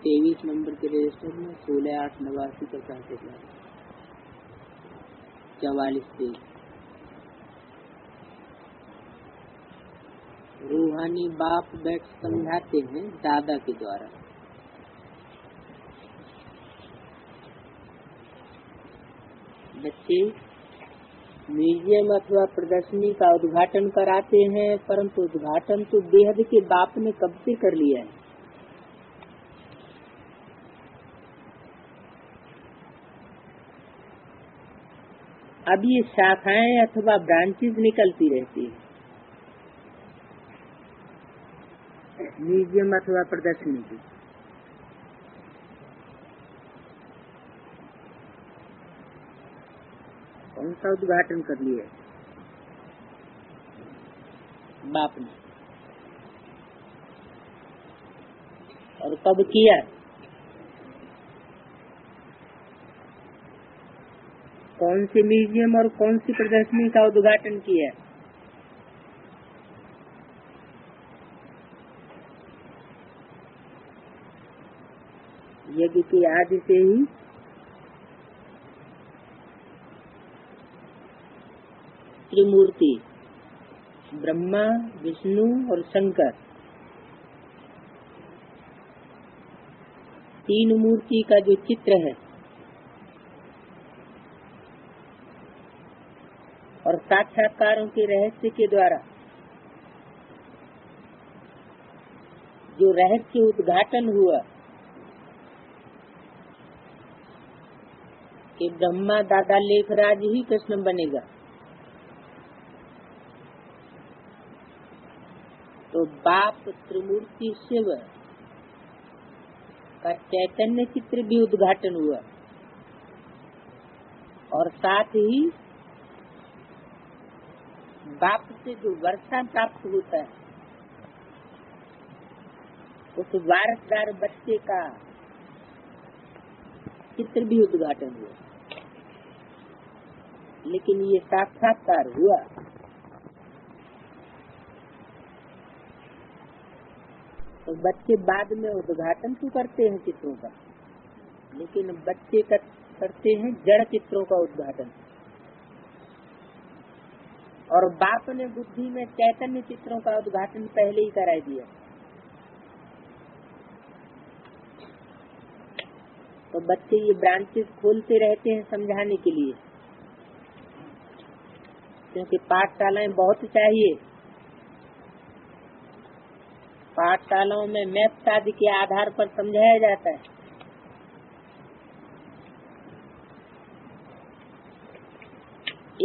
23 number के register में 16/8/89 का कहते थे 44 पेज। रूहानी बाप बैठ समझाते हैं दादा के द्वारा। बच्चे म्यूजियम अथवा प्रदर्शनी का उद्घाटन कराते हैं, परंतु उद्घाटन तो बेहद के बाप ने कब से कर लिया है। अब ये शाखाएं अथवा ब्रांचेज निकलती रहती है म्यूजियम अथवा प्रदर्शनी की। कौन सा उद्घाटन कर लिया बाप ने और कब किया? कौन से म्यूजियम और कौन सी प्रदर्शनी का उद्घाटन किया? यज्ञ की आदि से ही त्रिमूर्ति ब्रह्मा, विष्णु और शंकर, तीन मूर्ति का जो चित्र है और साक्षात्कारों के रहस्य के द्वारा जो रहस्य उद्घाटन हुआ कि ब्रह्मा दादा लेखराज ही कृष्ण बनेगा, तो बाप त्रिमूर्ति शिव का चैतन्य चित्र भी उद्घाटन हुआ और साथ ही बाप से जो वर्षा प्राप्त होता है उस वारसदार बच्चे का चित्र भी उद्घाटन हुआ। लेकिन ये साक्षात्कार हुआ तो बच्चे बाद में उद्घाटन तो करते हैं चित्रों का, लेकिन बच्चे करते हैं जड़ चित्रों का उद्घाटन। और बाप ने बुद्धि में चैतन्य चित्रों का उद्घाटन पहले ही करा दिया। तो बच्चे ये ब्रांचेस खोलते रहते हैं समझाने के लिए, क्योंकि पाठशालाएं बहुत चाहिए। पाठशालाओं में मैथ्स आदि के आधार पर समझाया जाता है।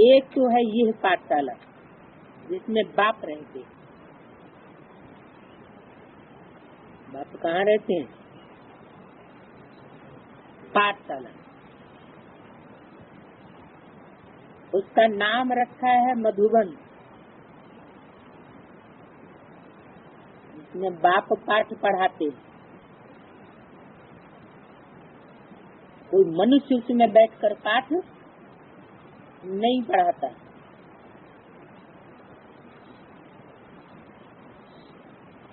एक तो है यह पाठशाला जिसमें बाप रहते हैं। बाप कहाँ रहते हैं? पाठशाला। उसका नाम रखा है मधुबन, जिसमें बाप पाठ पढ़ाते हैं। कोई मनुष्य उसमें बैठकर पाठ नहीं पढ़ाता।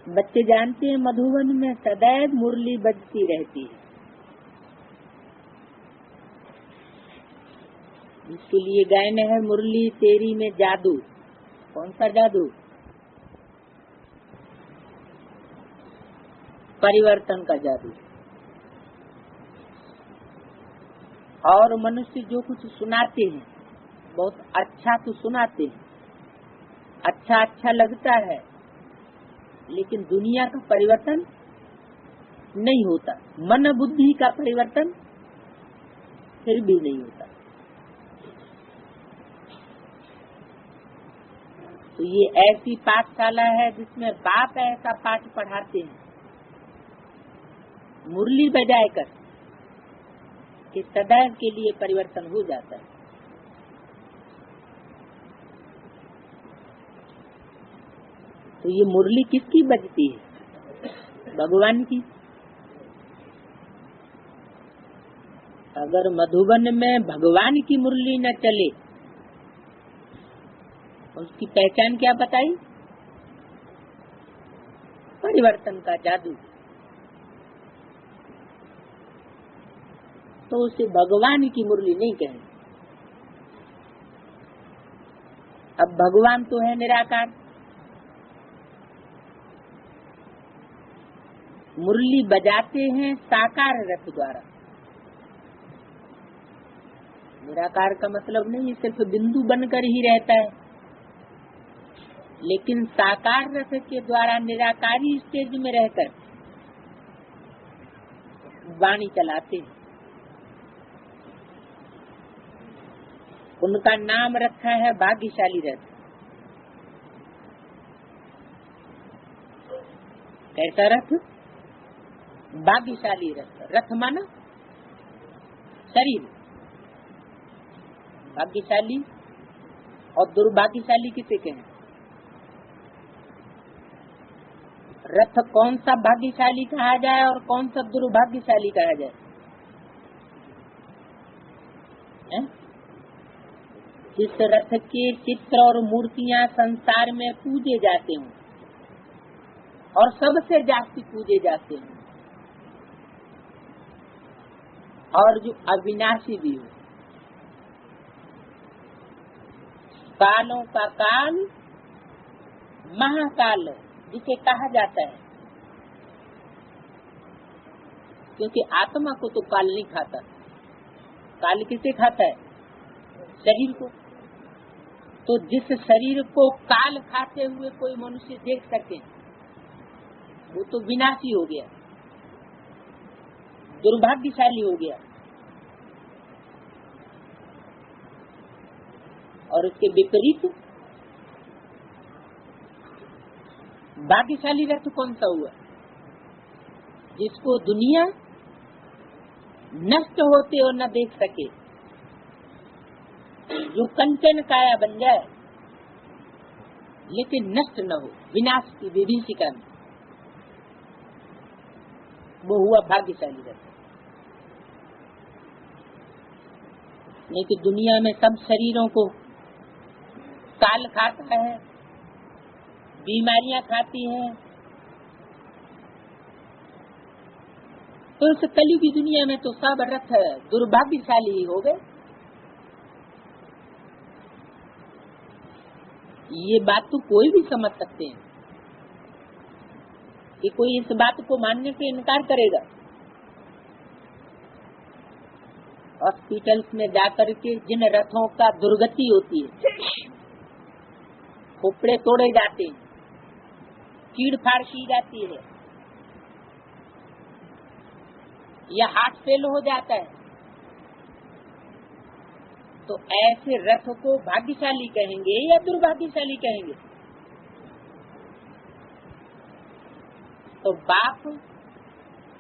बच्चे जानते हैं मधुबन में सदैव मुरली बजती रहती है। इसके लिए गायन है मुरली तेरी में जादू। कौन सा जादू? परिवर्तन का जादू। और मनुष्य जो कुछ सुनाते हैं बहुत अच्छा तो सुनाते हैं, अच्छा अच्छा लगता है, लेकिन दुनिया का परिवर्तन नहीं होता। मन बुद्धि का परिवर्तन फिर भी नहीं होता। तो ये ऐसी पाठशाला है जिसमें बाप ऐसा पाठ पढ़ाते हैं मुरली बजाकर कि सदैव के लिए परिवर्तन हो जाता है। तो ये मुरली किसकी बजती है? भगवान की। अगर मधुबन में भगवान की मुरली न चले, उसकी पहचान क्या बताई? परिवर्तन का जादू। तो उसे भगवान की मुरली नहीं कहें। अब भगवान तो है निराकार, मुरली बजाते हैं साकार रथ द्वारा। निराकार का मतलब नहीं सिर्फ बिंदु बनकर ही रहता है, लेकिन साकार रथ के द्वारा निराकारी स्टेज में रहकर वाणी चलाते हैं। उनका नाम रखा है भाग्यशाली रथ। कैसा रथ? भाग्यशाली रथ। रथ माना शरीर। भाग्यशाली और दुर्भाग्यशाली किसे कहें? रथ कौन सा भाग्यशाली कहा जाए और कौन सा दुर्भाग्यशाली कहा जाए? जिस रथ के चित्र और मूर्तियां संसार में पूजे जाते हों और सबसे जास्ती पूजे जाते हैं, और जो अविनाशी भी हो, कालों का काल महाकाल जिसे कहा जाता है, क्योंकि आत्मा को तो काल नहीं खाता। काल किसे खाता है? शरीर को। तो जिस शरीर को काल खाते हुए कोई मनुष्य देख सके, वो तो विनाशी हो गया, दुर्भाग्यशाली हो गया। और इसके विपरीत भाग्यशाली रथ कौन सा हुआ? जिसको दुनिया नष्ट होते और न देख सके, जो कंचन काया बन जाए लेकिन नष्ट न हो, विनाश की विभीषिका में, वो हुआ भाग्यशाली रथ। नहीं कि दुनिया में सब शरीरों को काल खाता है, बीमारियां खाती हैं, तो इस कलयुगी दुनिया में तो सब रथ दुर्भाग्यशाली ही हो गए। ये बात तो कोई भी समझ सकते हैं कि कोई इस बात को मानने से इनकार करेगा। हॉस्पिटल्स में जाकर के जिन रथों का दुर्गति होती है, खोपड़े तोड़े जाते हैं, चीड़ फाड़ की जाती है, या हार्ट फेल हो जाता है, तो ऐसे रथ को भाग्यशाली कहेंगे या दुर्भाग्यशाली कहेंगे? तो बाप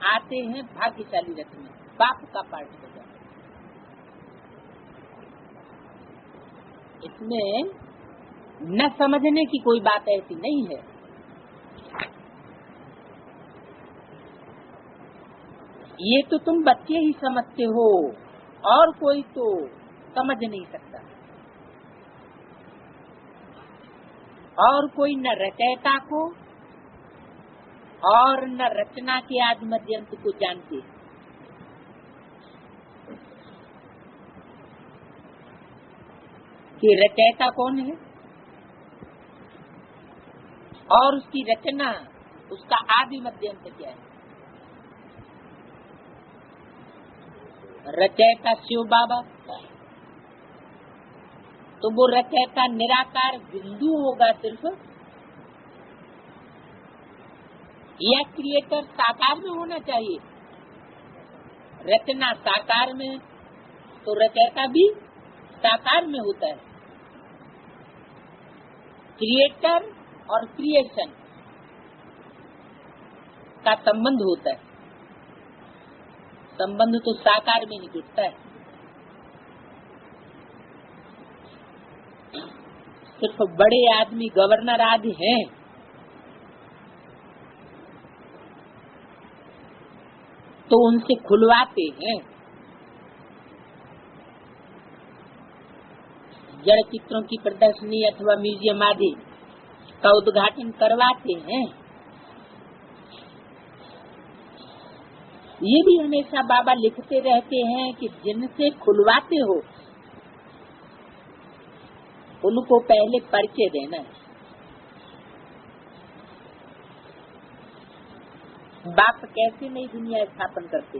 आते हैं भाग्यशाली रथ में, बाप का पार्ट हो जाता है। इसमें न समझने की कोई बात ऐसी नहीं है। ये तो तुम बच्चे ही समझते हो, और कोई तो समझ नहीं सकता। और कोई न रचयिता को और न रचना के आदि मध्यंत को जानते। कि रचयिता कौन है और उसकी रचना, उसका आदि मध्यंत क्या है। रचयिता शिव बाबा, तो वो रचयिता निराकार बिंदु होगा सिर्फ, या क्रिएटर साकार में होना चाहिए। रचना साकार में, तो रचयिता भी साकार में होता है। क्रिएटर और क्रिएशन का संबंध होता है। संबंध तो साकार में ही जुटता है। सिर्फ बड़े आदमी गवर्नर आदि हैं, तो उनसे खुलवाते हैं, जड़ चित्रों की प्रदर्शनी अथवा म्यूजियम आदि का उद्घाटन करवाते हैं। ये भी हमेशा बाबा लिखते रहते हैं कि जिनसे खुलवाते हो उनको पहले परिचय देना है। बाप कैसे नई दुनिया स्थापन करते,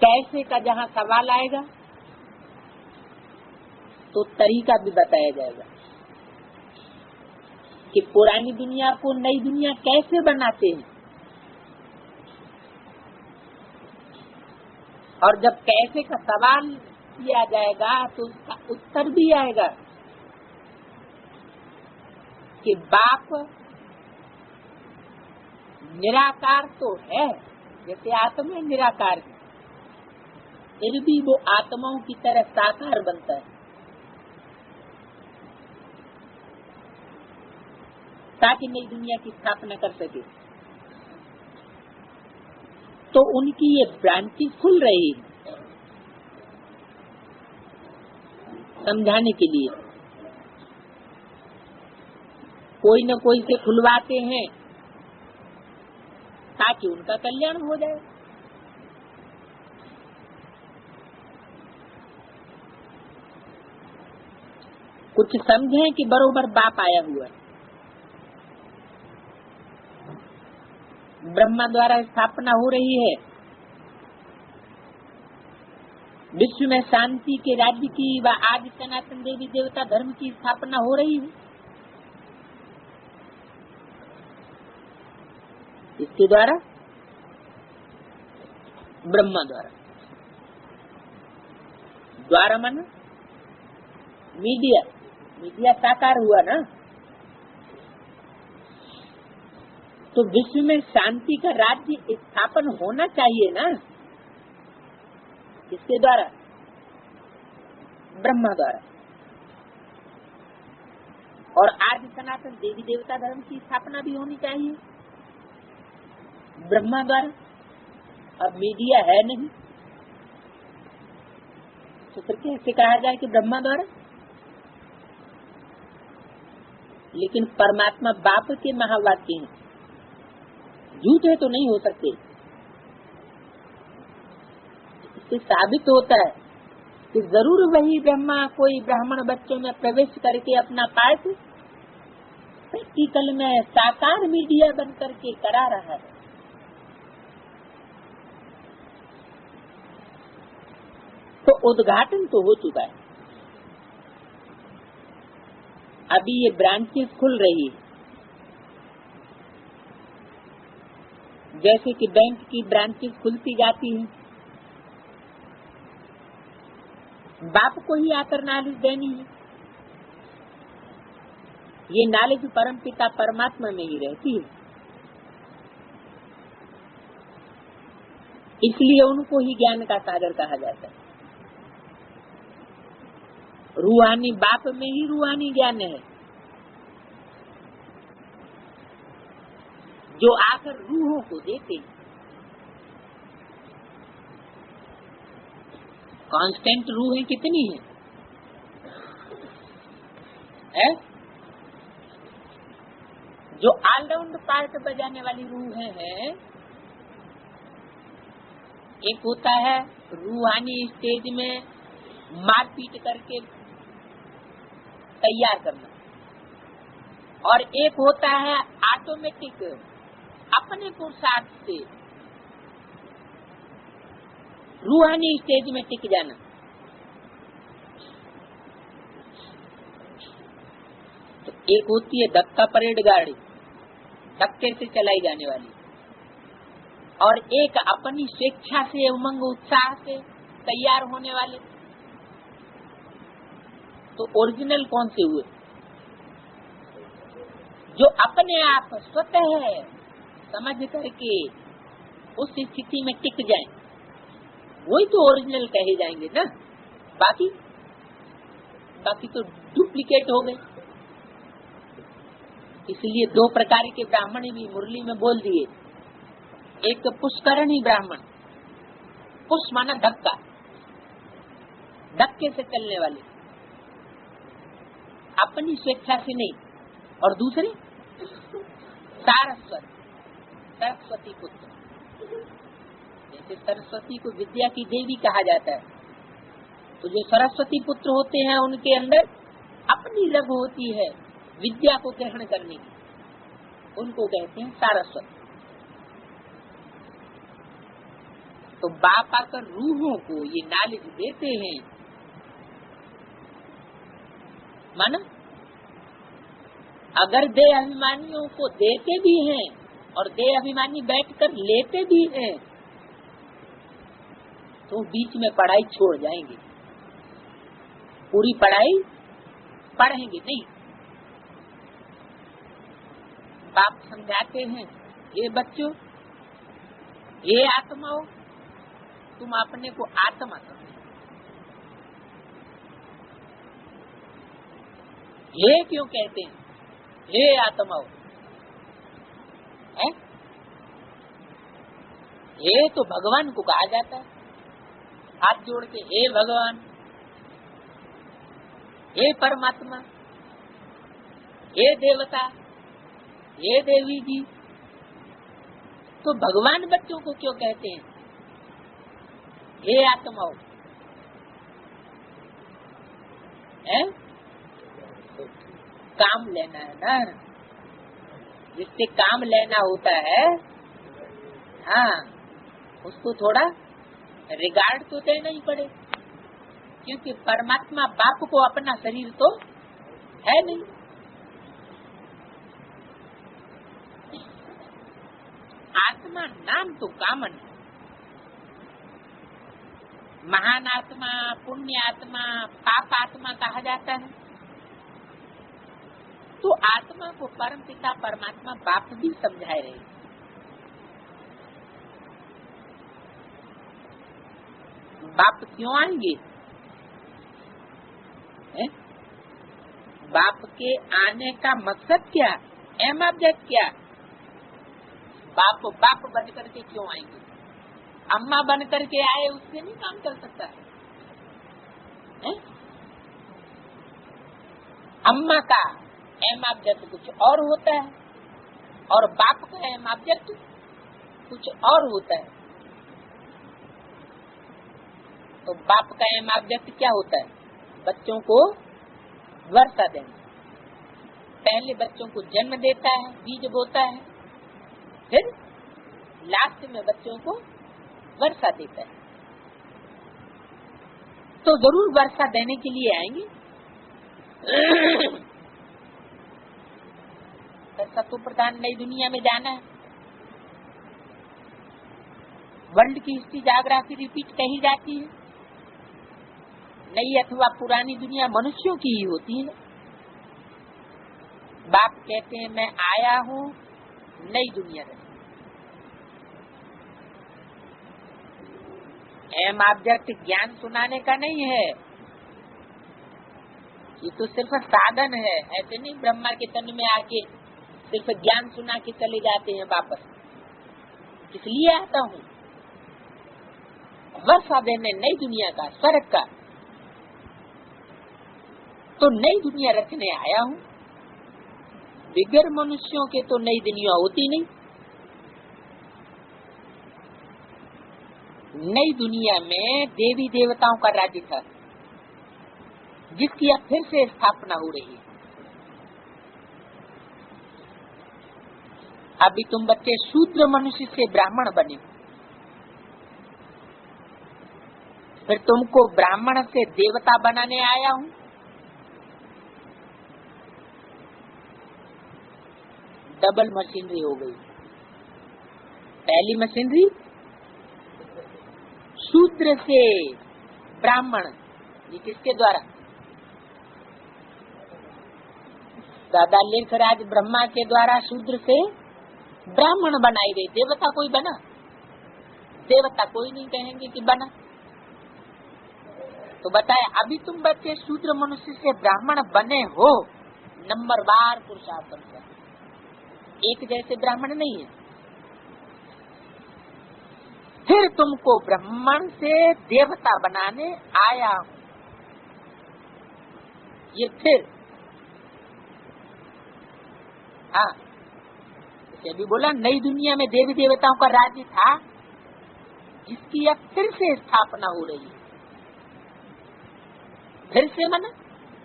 कैसे का जहाँ सवाल आएगा तो तरीका भी बताया जाएगा कि पुरानी दुनिया को नई दुनिया कैसे बनाते हैं। और जब कैसे का सवाल किया जाएगा तो उसका उत्तर भी आएगा कि बाप निराकार तो है, जैसे आत्मा निराकार है, फिर भी वो आत्माओं की तरह साकार बनता है ताकि नई दुनिया की स्थापना कर सके। तो उनकी ये ब्रांचेस खुल रही है समझाने के लिए, कोई न कोई से खुलवाते हैं ताकि उनका कल्याण हो जाए। कुछ समझें कि बरोबर बाप आया हुआ है, ब्रह्मा द्वारा स्थापना हो रही है, विश्व में शांति के राज्य की व आदि सनातन देवी देवता धर्म की स्थापना हो रही है। इसके द्वारा ब्रह्मा द्वारा माना मीडिया साकार हुआ ना, तो विश्व में शांति का राज्य स्थापन होना चाहिए ना। किसके द्वारा? ब्रह्मा द्वारा। और आदि सनातन देवी देवता धर्म की स्थापना भी होनी चाहिए ब्रह्मा द्वारा। अब मीडिया है नहीं तो फिर कैसे कहा जाए कि ब्रह्मा द्वारा? लेकिन परमात्मा बाप के महावाक्य हैं, झूठ है तो नहीं हो सकते। इससे साबित होता है कि जरूर वही ब्रह्मा कोई ब्राह्मण बच्चों में प्रवेश करके अपना पाठ प्रैक्टिकल में साकार मीडिया बन करके करा रहा है। तो उद्घाटन तो हो चुका है, अभी ये ब्रांचेस खुल रही है। जैसे कि बैंक की ब्रांचेस खुलती जाती हैं, बाप को ही आकर नॉलेज देनी है। ये नॉलेज परमपिता परमात्मा में ही रहती है, इसलिए उनको ही ज्ञान का सागर कहा जाता है। रूहानी बाप में ही रूहानी ज्ञान है, जो आकर रूहों को देते हैं। कांस्टेंट रूहें कितनी है? जो ऑलराउंड पार्ट बजाने वाली रूहें हैं, एक होता है रूहानी स्टेज में मारपीट करके तैयार करना, और एक होता है ऑटोमेटिक अपने पुरुषार्थ से रूहानी स्टेज में टिक जाना। तो एक होती है धक्का परेड गाड़ी, धक्के से चलाई जाने वाली, और एक अपनी स्वेच्छा से उमंग उत्साह से तैयार होने वाले। तो ओरिजिनल कौन से हुए? जो अपने आप स्वतः समझ करके उस स्थिति में टिक जाएं, वही तो ओरिजिनल कहे जाएंगे ना। बाकी तो डुप्लीकेट हो गए। इसलिए दो प्रकार के ब्राह्मण भी मुरली में बोल दिए। एक पुष्करणी ब्राह्मण, पुष माना धक्का, धक्के से चलने वाले, अपनी स्वेच्छा से नहीं। और दूसरे सारस्वत, सरस्वती पुत्र। जैसे सरस्वती को विद्या की देवी कहा जाता है, तो जो सरस्वती पुत्र होते हैं उनके अंदर अपनी रग होती है विद्या को ग्रहण करने की, उनको कहते हैं सारस्वत। तो बाप आकर रूहों को ये नॉलेज देते हैं, माना अगर देह अभिमानियों को देते भी हैं और देह अभिमानी बैठकर लेते भी हैं, तो बीच में पढ़ाई छोड़ जाएंगे, पूरी पढ़ाई पढ़ेंगे नहीं। बाप समझाते हैं, ये बच्चों, ये आत्माओं, तुम अपने को आत्मा समझो। ये क्यों कहते हैं हे आत्माओं? है ये तो भगवान को कहा जाता है, हाथ जोड़ के, हे भगवान, हे परमात्मा, हे देवता, हे देवी जी। तो भगवान बच्चों को क्यों कहते हैं हे आत्माओं? है काम लेना है ना, जिससे काम लेना होता है, हाँ, उसको थोड़ा रिगार्ड तो देना ही पड़े, क्योंकि परमात्मा बाप को अपना शरीर तो है नहीं। आत्मा नाम तो कामन है, महान आत्मा, पुण्य आत्मा, पाप आत्मा कहा जाता है। तो आत्मा को परम पिता परमात्मा बाप भी समझाए रहे। बाप क्यों आएंगे? बाप के आने का मकसद क्या, एम ऑब्जेक्ट क्या? बाप बाप बन करके क्यों आएंगे? अम्मा बन करके आए उससे नहीं काम कर सकता है? अम्मा का एम ऑब्जेक्ट कुछ और होता है और बाप का एम ऑब्जेक्ट कुछ और होता है। तो बाप का एम ऑब्जेक्ट क्या होता है? बच्चों को वर्षा देना। पहले बच्चों को जन्म देता है, बीज बोता है, फिर लास्ट में बच्चों को वर्षा देता है। तो जरूर वर्षा देने के लिए आएंगे। सत्व प्रधान नई दुनिया में जाना है। वर्ल्ड की हिस्ट्री जाग्राफी रिपीट कही जाती है। नई अथवा पुरानी दुनिया मनुष्यों की ही होती है। बाप कहते हैं मैं आया हूँ नई दुनिया में। एम ऑब्जेक्ट ज्ञान सुनाने का नहीं है, ये तो सिर्फ साधन है। ऐसे नहीं ब्रह्मा के तन में आके सिर्फ ज्ञान सुना के चले जाते हैं वापस। इसलिए आता हूँ वर्षा देने नई दुनिया का, स्वर्ग का। तो नई दुनिया रचने आया हूँ। बिगर मनुष्यों के तो नई दुनिया होती नहीं। नई दुनिया में देवी देवताओं का राज्य था, जिसकी अब फिर से स्थापना हो रही है। अभी तुम बच्चे शूद्र मनुष्य से ब्राह्मण बने, फिर तुमको ब्राह्मण से देवता बनाने आया हूँ। डबल मशीनरी हो गई। पहली मशीनरी शूद्र से ब्राह्मण, ये किसके द्वारा? दादा लेखराज ब्रह्मा के द्वारा शूद्र से ब्राह्मण बनाई गई। देवता कोई बना? देवता कोई नहीं कहेंगे कि बना। तो बताए अभी तुम बच्चे शूद्र मनुष्य से ब्राह्मण बने हो, नंबरवार पुरुषार्थ अनुसार। एक जैसे ब्राह्मण नहीं है। फिर तुमको ब्राह्मण से देवता बनाने आया हूँ। ये फिर, हाँ, ये भी बोला नई दुनिया में देवी देवताओं का राज्य था, जिसकी अब फिर से स्थापना हो रही है। फिर से माना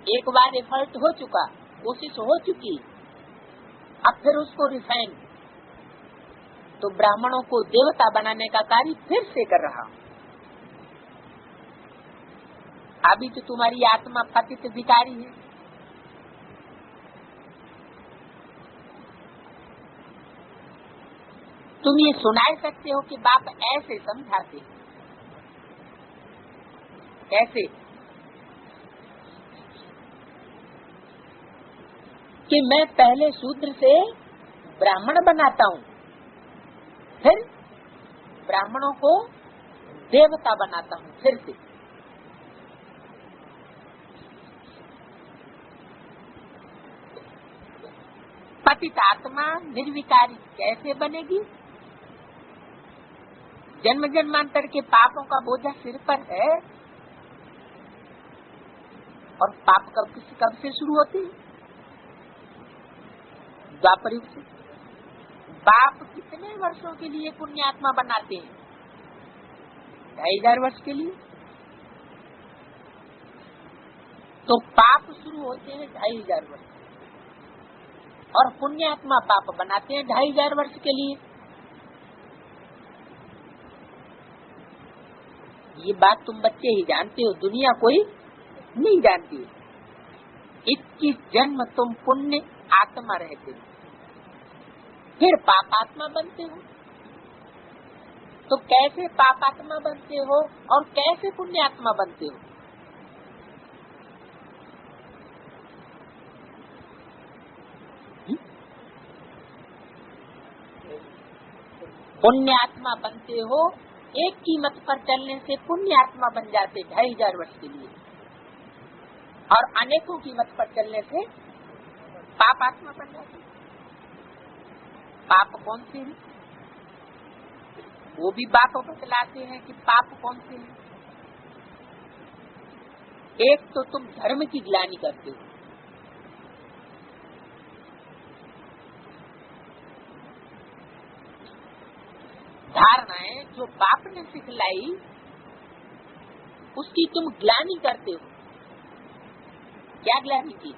एक बार एफर्ट हो चुका, कोशिश हो चुकी, अब फिर उसको रिफाइन, तो ब्राह्मणों को देवता बनाने का कार्य फिर से कर रहा हूँ। अभी तो तुम्हारी आत्मा पतित भिखारी है, तुम ये सुना सकते हो कि बाप ऐसे समझाते, कैसे कि मैं पहले शूद्र से ब्राह्मण बनाता हूँ, फिर ब्राह्मणों को देवता बनाता हूँ। फिर से पतित आत्मा निर्विकारी कैसे बनेगी? जन्म जन्मांतर के पापों का बोझा सिर पर है, और पाप कब से शुरू होते हैं? द्वापर युग से। बाप कितने वर्षों के लिए पुण्यात्मा बनाते हैं? 2500 वर्ष के लिए। तो पाप शुरू होते हैं 2500 वर्ष, और पुण्यात्मा पाप बनाते हैं 2500 वर्ष के लिए। ये बात तुम बच्चे ही जानते हो, दुनिया कोई नहीं जानती। 21 जन्म तुम पुण्य आत्मा रहते हो, फिर पापात्मा बनते हो। तो कैसे पापात्मा बनते हो और कैसे पुण्यात्मा बनते हो? पुण्यात्मा बनते हो, एक की मत पर चलने से पुण्यात्मा बन जाते 2500 वर्ष के लिए, और अनेकों की मत पर चलने से पापात्मा बन जाते। पाप कौन से हैं? वो भी बाप बतलाते हैं कि पाप कौन से हैं। एक तो तुम धर्म की ग्लानि करते हो, धारणाएं जो बाप ने सिखलाई उसकी तुम ग्लानि करते हो। क्या ग्लानि की?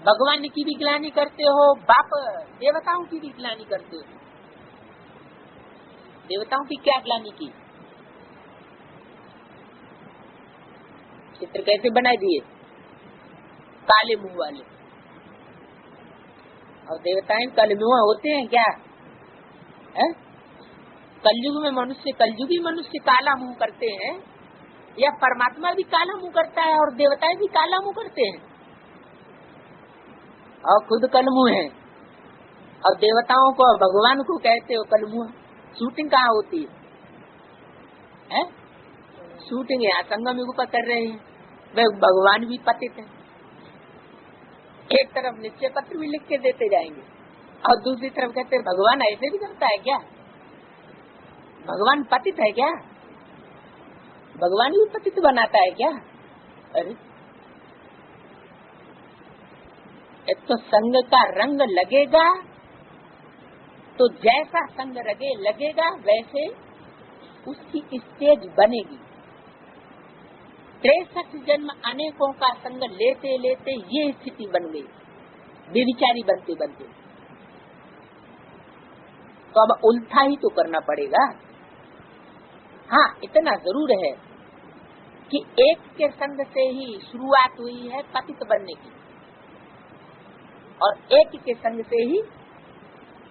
भगवान की भी ग्लानि करते हो, बाप देवताओं की भी ग्लानि करते हो। देवताओं की क्या ग्लानि की? चित्र कैसे बनाए दिए? काले मुंह वाले। और देवताएं काले मुंह होते हैं क्या? है? कलयुग में कलयुगी मनुष्य काला मुंह करते हैं, या परमात्मा भी काला मुंह करता है और देवताएं भी काला मुंह करते हैं, और खुद कलमुह है, और देवताओं को भगवान को कहते हो कलमुह। शूटिंग कहाँ होती है? शूटिंग यहाँ संगम युग पर कर रहे हैं। वे भगवान भी पतित है, एक तरफ निश्चय पत्र भी लिख के देते जाएंगे, और दूसरी तरफ कहते हैं भगवान ऐसे भी करता है क्या? भगवान पतित है क्या? भगवान भी पतित बनाता है क्या? अरे एक तो संग का रंग लगेगा, तो जैसा संग लगेगा वैसे उसकी स्टेज बनेगी। 63 जन्म अनेकों का संग लेते लेते ये स्थिति बन गई, बेविचारी बनते बनते। तो अब उल्टा ही तो करना पड़ेगा। हाँ, इतना जरूर है कि एक के संग से ही शुरुआत हुई है पतित बनने की, और एक के संग से ही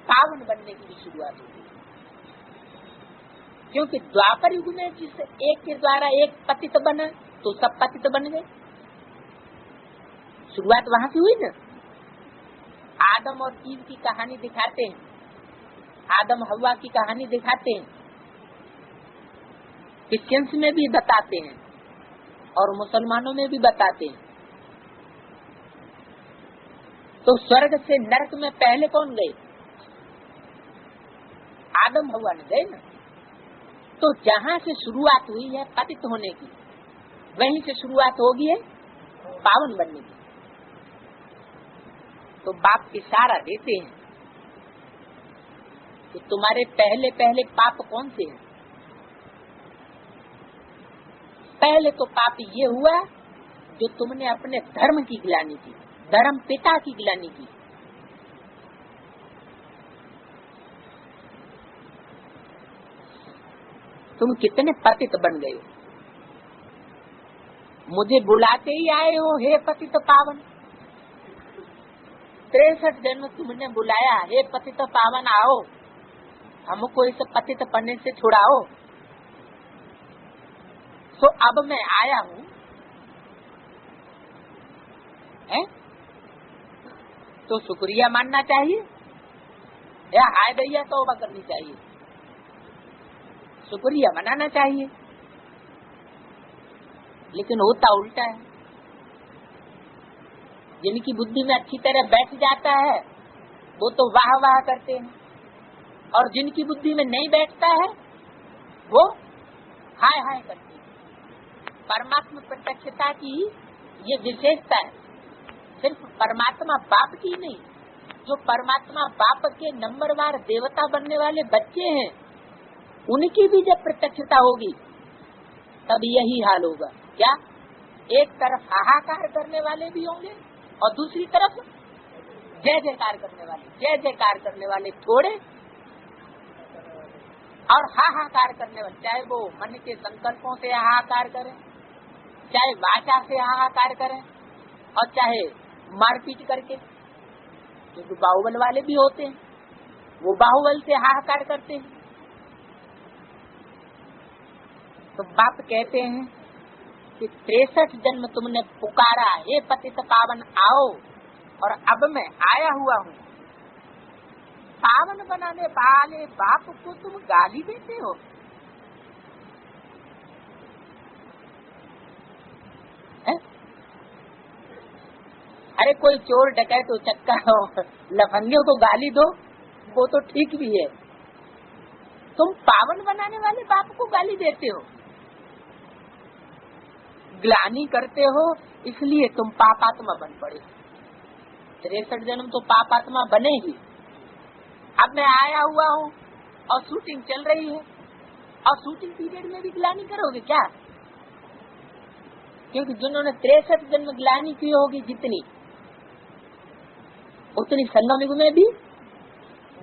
पावन बनने की भी शुरुआत हुई। क्योंकि द्वापर युग में जिस एक के द्वारा एक पतित बना तो सब पतित बन गए। शुरुआत वहां से हुई ना। आदम और ईव की कहानी दिखाते हैं, आदम हव्वा की कहानी दिखाते हैं, क्रिश्चियंस में भी बताते हैं और मुसलमानों में भी बताते हैं। तो स्वर्ग से नरक में पहले कौन गए? आदम हव्वा ने गए ना। तो जहाँ से शुरुआत हुई है पतित होने की, वहीं से शुरुआत होगी है पावन बनने की। तो बाप इशारा देते हैं कि तुम्हारे पहले पहले पाप कौन से हैं। पहले तो पाप ये हुआ जो तुमने अपने धर्म की गिलानी की, धर्म पिता की गिलानी की। तुम कितने पतित बन गए हो, मुझे बुलाते ही आए हो, हे पतित पावन। 63 जन्म तुमने बुलाया, हे पतित पावन आओ, हमको इस पतित पन्ने से छुड़ाओ। तो अब मैं आया हूँ, तो शुक्रिया मानना चाहिए या हाय भैया तौबा करनी चाहिए? शुक्रिया मनाना चाहिए। लेकिन होता उल्टा है। जिनकी बुद्धि में अच्छी तरह बैठ जाता है वो तो वाह वाह करते हैं, और जिनकी बुद्धि में नहीं बैठता है वो हाय हाय करते हैं। परमात्मा प्रत्यक्षता की ये विशेषता है, सिर्फ परमात्मा बाप की नहीं, जो परमात्मा बाप के नंबरवार देवता बनने वाले बच्चे हैं उनकी भी जब प्रत्यक्षता होगी तब यही हाल होगा। क्या? एक तरफ हाहाकार करने वाले भी होंगे और दूसरी तरफ जय जयकार करने वाले। जय जयकार करने वाले थोड़े और हाहाकार करने वाले, चाहे वो मन के संकल्पों से हाहाकार करें, चाहे वाचा से हाहाकार करें, और चाहे मारपीट करके, क्योंकि बाहुबल वाले भी होते हैं, वो बाहुबल से हाहाकार करते हैं। तो बाप कहते हैं कि 63 जन्म तुमने पुकारा, हे पतित पावन आओ, और अब मैं आया हुआ हूँ। पावन बनाने वाले बाप को तुम गाली देते हो। अरे कोई चोर डकैत उचक्का हो, लफंगियों को गाली दो, वो तो ठीक भी है। तुम पावन बनाने वाले बाप को गाली देते हो, ग्लानि करते हो, इसलिए तुम पापात्मा बन पड़े। 63 जन्म तो पापात्मा बने ही। अब मैं आया हुआ हूँ और शूटिंग चल रही है, और शूटिंग पीरियड में भी ग्लानि करोगे क्या? क्योंकि जिन्होंने 63 जन्म ग्लानि की होगी जितनी, उतनी संगम युग में भी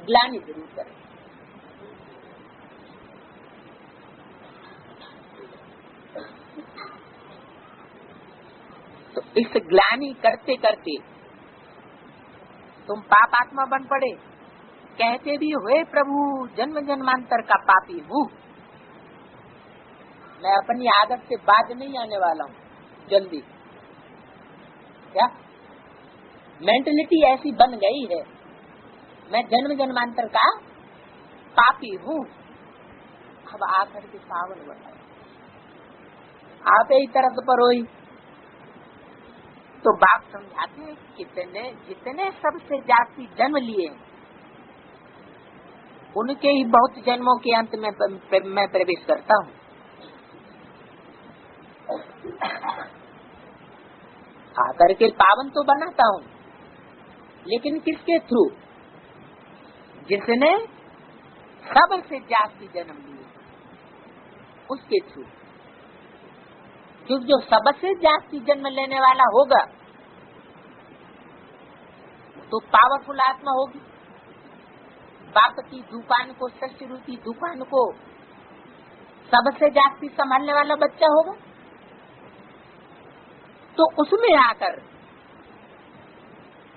ग्लानि जरूर करें। तो इस ग्लानि करते करते तुम पापात्मा बन पड़े। कहते भी हुए प्रभु जन्म जन्मांतर का पापी हूँ, मैं अपनी आदत से बाज नहीं आने वाला हूँ जल्दी। क्या मेंटलिटी ऐसी बन गई है, मैं जन्म जन्मांतर का पापी हूँ। अब आकर के पावन बना, आते ही तरफ पर होई। तो बाप समझाते हैं कितने जितने सबसे जाति जन्म लिए उनके ही बहुत जन्मों के अंत में मैं प्रवेश करता हूँ। आकर के पावन तो बनाता हूँ, लेकिन किसके थ्रू? जिसने सबसे जाति जन्म लिए उसके थ्रू। क्योंकि जो सबसे जाति जन्म लेने वाला होगा तो पावरफुल आत्मा होगी। बाप की दुकान को, सृष्टि रूपी दुकान को सबसे जाति संभालने वाला बच्चा होगा, तो उसमें आकर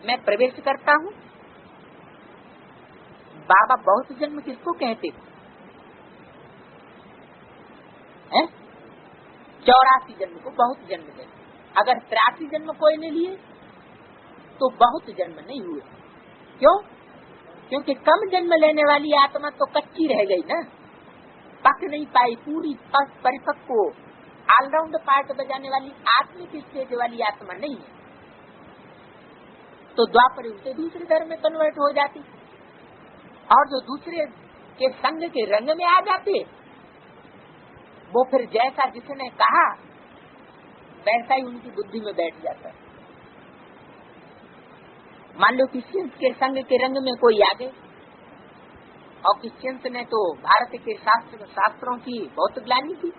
मैं प्रवेश करता हूँ। बाबा बहुत जन्म किसको कहते थे? 84 जन्म को बहुत जन्म देते। अगर 83 जन्म कोई ने लिए तो बहुत जन्म नहीं हुए। क्यों? क्योंकि कम जन्म लेने वाली आत्मा तो कच्ची रह गई ना, पक नहीं पाई, पूरी परिपक्व ऑलराउंड पार्ट बजाने वाली आत्मिक स्टेज वाली आत्मा नहीं है। तो द्वापर युग से दूसरे धर्म में कन्वर्ट हो जाती, और जो दूसरे के संग के रंग में आ जाते वो फिर जैसा जिसने कहा वैसा ही उनकी बुद्धि में बैठ जाता है। मान लो क्रिश्चियंस के संग के रंग में कोई आ गए और क्रिश्चियंस ने तो भारत के शास्त्रों की बहुत ग्लानि की,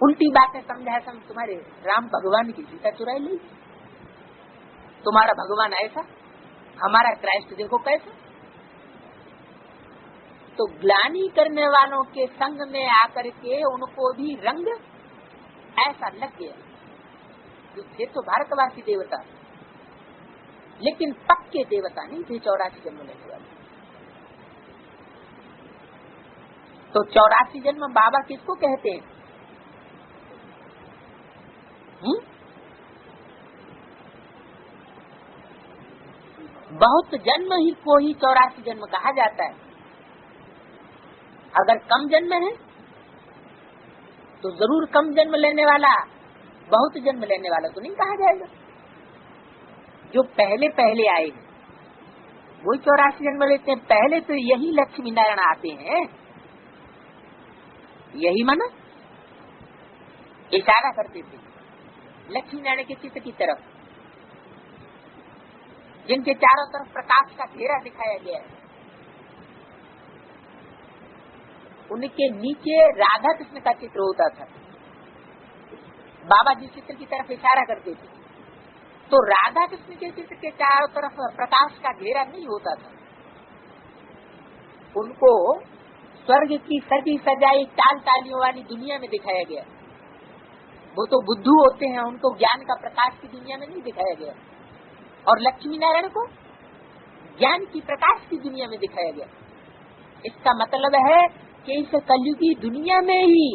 उल्टी बातें समझा तुम्हारे राम भगवान की सीता चुराई ली, तुम्हारा भगवान ऐसा, हमारा क्राइस्ट देखो कैसा। तो ग्लानि करने वालों के संग में आकर के उनको भी रंग ऐसा लग गया। जो थे तो भारतवासी देवता, लेकिन पक्के देवता नहीं थे 84 जन्म लेने वाले। तो 84 जन्म बाबा किसको कहते हैं? बहुत जन्म ही को ही 84 जन्म कहा जाता है। अगर कम जन्म है तो जरूर कम जन्म लेने वाला, बहुत जन्म लेने वाला तो नहीं कहा जाएगा। जो पहले पहले आए हैं वही 84 जन्म लेते हैं। पहले तो यही लक्ष्मी नारायण आते हैं, यही माना इशारा करते थे लक्ष्मी नारायण के चित्र की तरफ, जिनके चारों तरफ प्रकाश का घेरा दिखाया गया है। उनके नीचे राधा कृष्ण का चित्र होता था। बाबा जिस चित्र की तरफ इशारा करते थे तो राधा कृष्ण के चित्र के चारों तरफ प्रकाश का घेरा नहीं होता था। उनको स्वर्ग की सजी सजाई टाल टालियों वाली दुनिया में दिखाया गया। वो तो बुद्धू होते हैं, उनको ज्ञान का प्रकाश की दुनिया में नहीं दिखाया गया। और लक्ष्मी नारायण को ज्ञान की प्रकाश की दुनिया में दिखाया गया। इसका मतलब है कि इस कलयुगी दुनिया में ही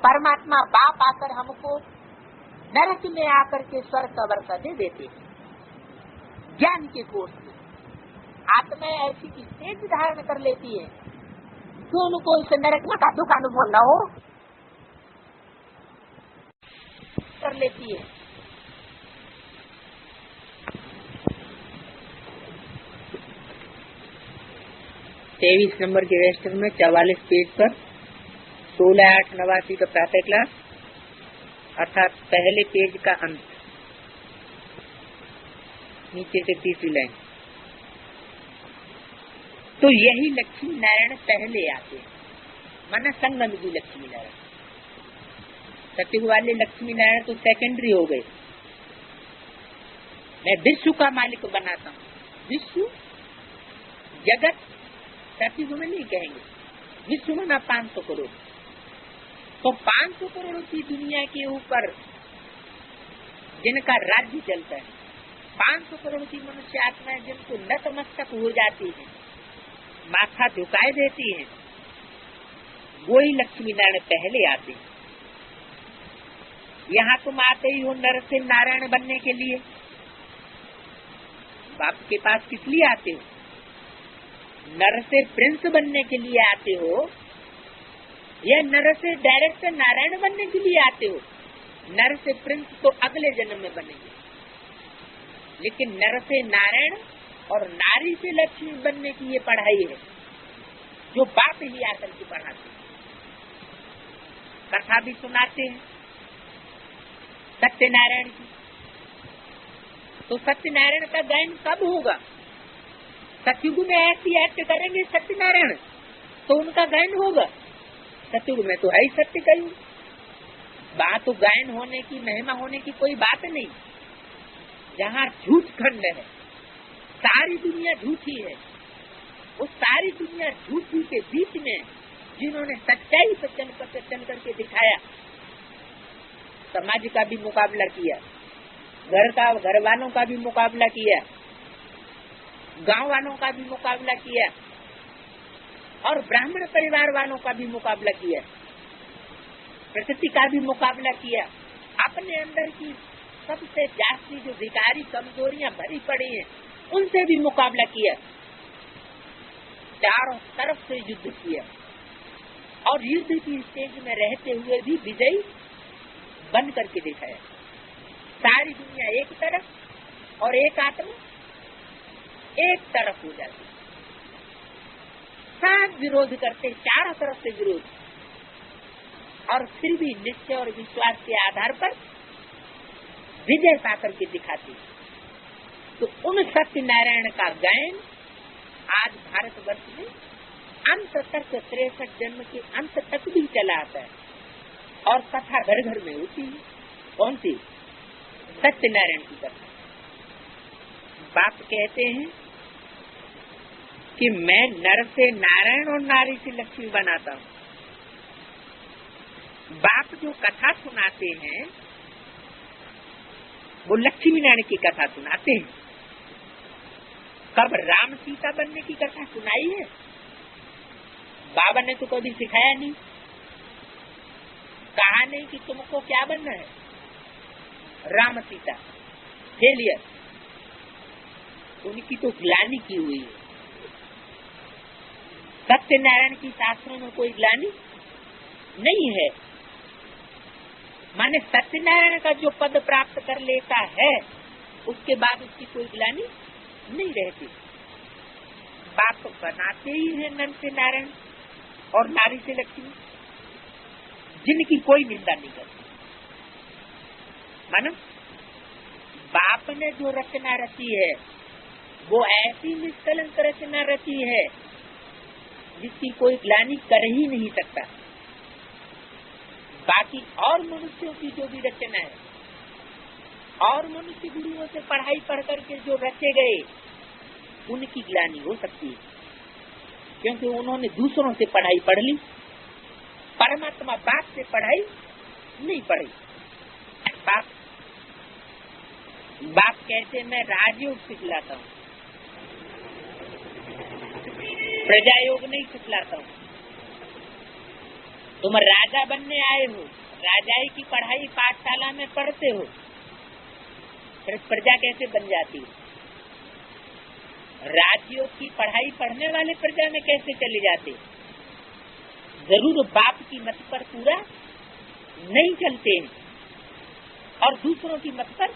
परमात्मा बाप आकर हमको नरक में आकर के स्वर्ग का वर्षा दे देते हैं। ज्ञान के कोष में आत्मा ऐसी की तेज धारण कर लेती है तो उनको इस नरक में का दुख अनुभव न हो कर लेती है। तेईस नंबर के रजिस्टर में 44 पेज पर 16/8/89 का प्रातः क्लास, अर्थात पहले पेज का अंत, नीचे से तीसरी लाइन। तो यही लक्ष्मी नारायण पहले आते हैं, माना संगम जी लक्ष्मी नारायण। सतयुग वाले लक्ष्मी नारायण तो सेकेंडरी हो गए। मैं विश्व का मालिक बनाता हूँ, विश्व जगत सतयुग में नहीं कहेंगे, विश्व में 500 करोड़। तो 500 करोड़ की दुनिया के ऊपर जिनका राज्य चलता है, 500 करोड़ की मनुष्य आत्माएं जिनको नतमस्तक हो जाती है, माथा झुकाए देती है, वही लक्ष्मी नारायण पहले आते हैं। यहाँ तुम आते ही हो नर से नारायण बनने के लिए, बाप के पास किस लिए आते हो? नर से प्रिंस बनने के लिए आते हो या नर से डायरेक्ट नारायण बनने के लिए आते हो? नर से प्रिंस तो अगले जन्म में बनेंगे, लेकिन नर से नारायण और नारी से लक्ष्मी बनने की ये पढ़ाई है जो बाप ही आकर के पढ़ाते हैं। कथा भी सुनाते हैं सत्यनारायण की। तो सत्यनारायण का गायन कब होगा? सतयुग में ऐसी एक्ट करेंगे सत्यनारायण तो उनका गायन होगा। सतयुग में तो है ही सत्य का युग, बात तो गायन होने की, महिमा होने की कोई बात नहीं। जहाँ झूठ खंड है, सारी दुनिया झूठी है, वो सारी दुनिया झूठी के बीच में जिन्होंने सच्चाई पर चल करके दिखाया, समाज का भी मुकाबला किया, घर वालों का भी मुकाबला किया, गांव वालों का भी मुकाबला किया और ब्राह्मण परिवार वालों का भी मुकाबला किया, प्रकृति का भी मुकाबला किया, अपने अंदर की सबसे जास्ती जो विकारी कमजोरियां भरी पड़ी हैं उनसे भी मुकाबला किया। चारों तरफ से युद्ध किया और युद्ध की स्टेज में रहते हुए भी विजयी बन करके दिखाया। सारी दुनिया एक तरफ और एक आत्मा एक तरफ हो जाती, सब विरोध करते, चारों तरफ से विरोध, और फिर भी निश्चय और विश्वास के आधार पर विजय पा करके दिखाती। तो उन सत्यनारायण का गायन आज भारतवर्ष में अंत तक 63 जन्म के अंत तक भी चला आता है और कथा घर घर में होती है। कौन सी? सत्यनारायण की कथा। बाप कहते हैं कि मैं नर से नारायण और नारी से लक्ष्मी बनाता हूँ। बाप जो कथा सुनाते हैं वो लक्ष्मी नारायण की कथा सुनाते हैं। कब राम सीता बनने की कथा सुनाई है? बाबा ने तो कभी सिखाया नहीं, कहा नहीं कि तुमको क्या बनना है। राम सीता फेलियर, उनकी तो ग्लानि की हुई है। सत्यनारायण की शास्त्रों में कोई ग्लानि नहीं है। माने सत्यनारायण का जो पद प्राप्त कर लेता है उसके बाद उसकी कोई ग्लानि नहीं रहती। बाप बनाते ही है नर से नारायण और नारी से लक्ष्मी, जिनकी कोई निंदा नहीं करती। मानो बाप ने जो रचना रची है वो ऐसी निष्कलंक रचना रची है जिसकी कोई ग्लानि कर ही नहीं सकता। बाकी और मनुष्यों की जो भी रचना है और मनुष्य गुरुओं से पढ़ाई पढ़ करके जो रचे गए उनकी ग्लानि हो सकती है, क्योंकि उन्होंने दूसरों से पढ़ाई पढ़ ली, परमात्मा बाप से पढ़ाई नहीं पढ़ी। बाप कहते मैं राजयोग सिखलाता हूँ, प्रजा योग नहीं सिखलाता हूँ। तुम राजा बनने आए हो, राजाई की पढ़ाई पाठशाला में पढ़ते हो, फिर प्रजा कैसे बन जाती है? राजयोग की पढ़ाई पढ़ने वाले प्रजा में कैसे चले जाते? जरूर बाप की मत पर पूरा नहीं चलते हैं और दूसरों की मत पर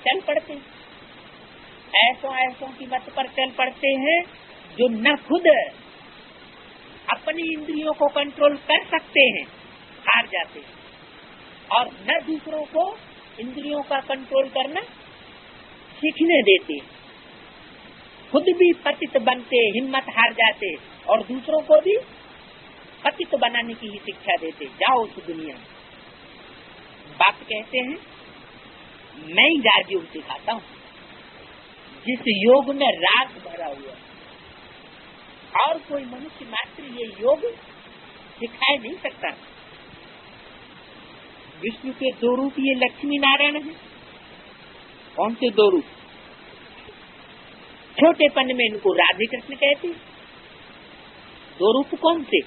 चल पड़ते हैं। ऐसों की मत पर चल पड़ते हैं जो न खुद अपनी इंद्रियों को कंट्रोल कर सकते हैं, हार जाते हैं, और न दूसरों को इंद्रियों का कंट्रोल करना सीखने देते। खुद भी पतित बनते, हिम्मत हार जाते और दूसरों को भी पतित बनाने की ही शिक्षा देते। जाओ उस दुनिया में। बाप कहते हैं मैं ही राजयोग सिखाता हूँ, जिस योग में राग भरा हुआ है, और कोई मनुष्य मात्र ये योग सिखाए नहीं सकता। विष्णु के दो रूप ये लक्ष्मी नारायण है। कौन से दो रूप? छोटेपन में इनको राधे कृष्ण कहते हैं। दो रूप कौन से?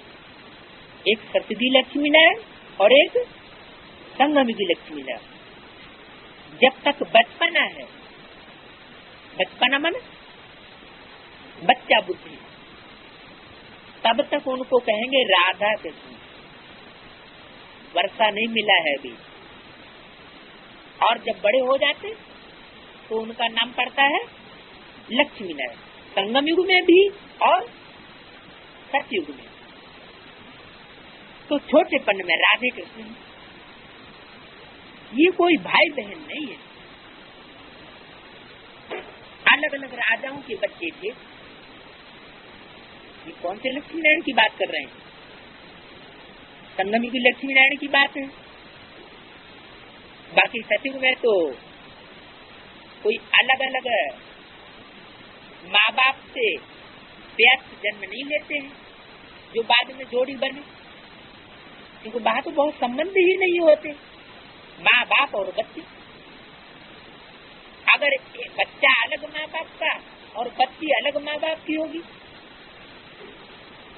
एक सतदी लक्ष्मी नारायण और एक संगमयुगी लक्ष्मी नारायण। जब तक बचपना है, बचपना मन बच्चा बुद्धि, तब तक उनको कहेंगे राधा कृष्ण। वर्षा नहीं मिला है अभी, और जब बड़े हो जाते तो उनका नाम पड़ता है लक्ष्मी नारायण, संगम युग में भी और सतयुग में। तो छोटेपन में राधे कृष्ण, ये कोई भाई बहन नहीं है। अलग अलग राजाओं के बच्चे थे। ये कौन से लक्ष्मी नारायण की बात कर रहे हैं? संगम युग लक्ष्मी नारायण की बात है। बाकी सतयुग में तो कोई अलग अलग माँ बाप से व्यस्त जन्म नहीं लेते हैं जो बाद में जोड़ी बने, क्योंकि वहां तो बहुत संबंध ही नहीं होते माँ बाप और बच्चे। अगर बच्चा अलग माँ बाप का और बच्ची अलग माँ बाप की होगी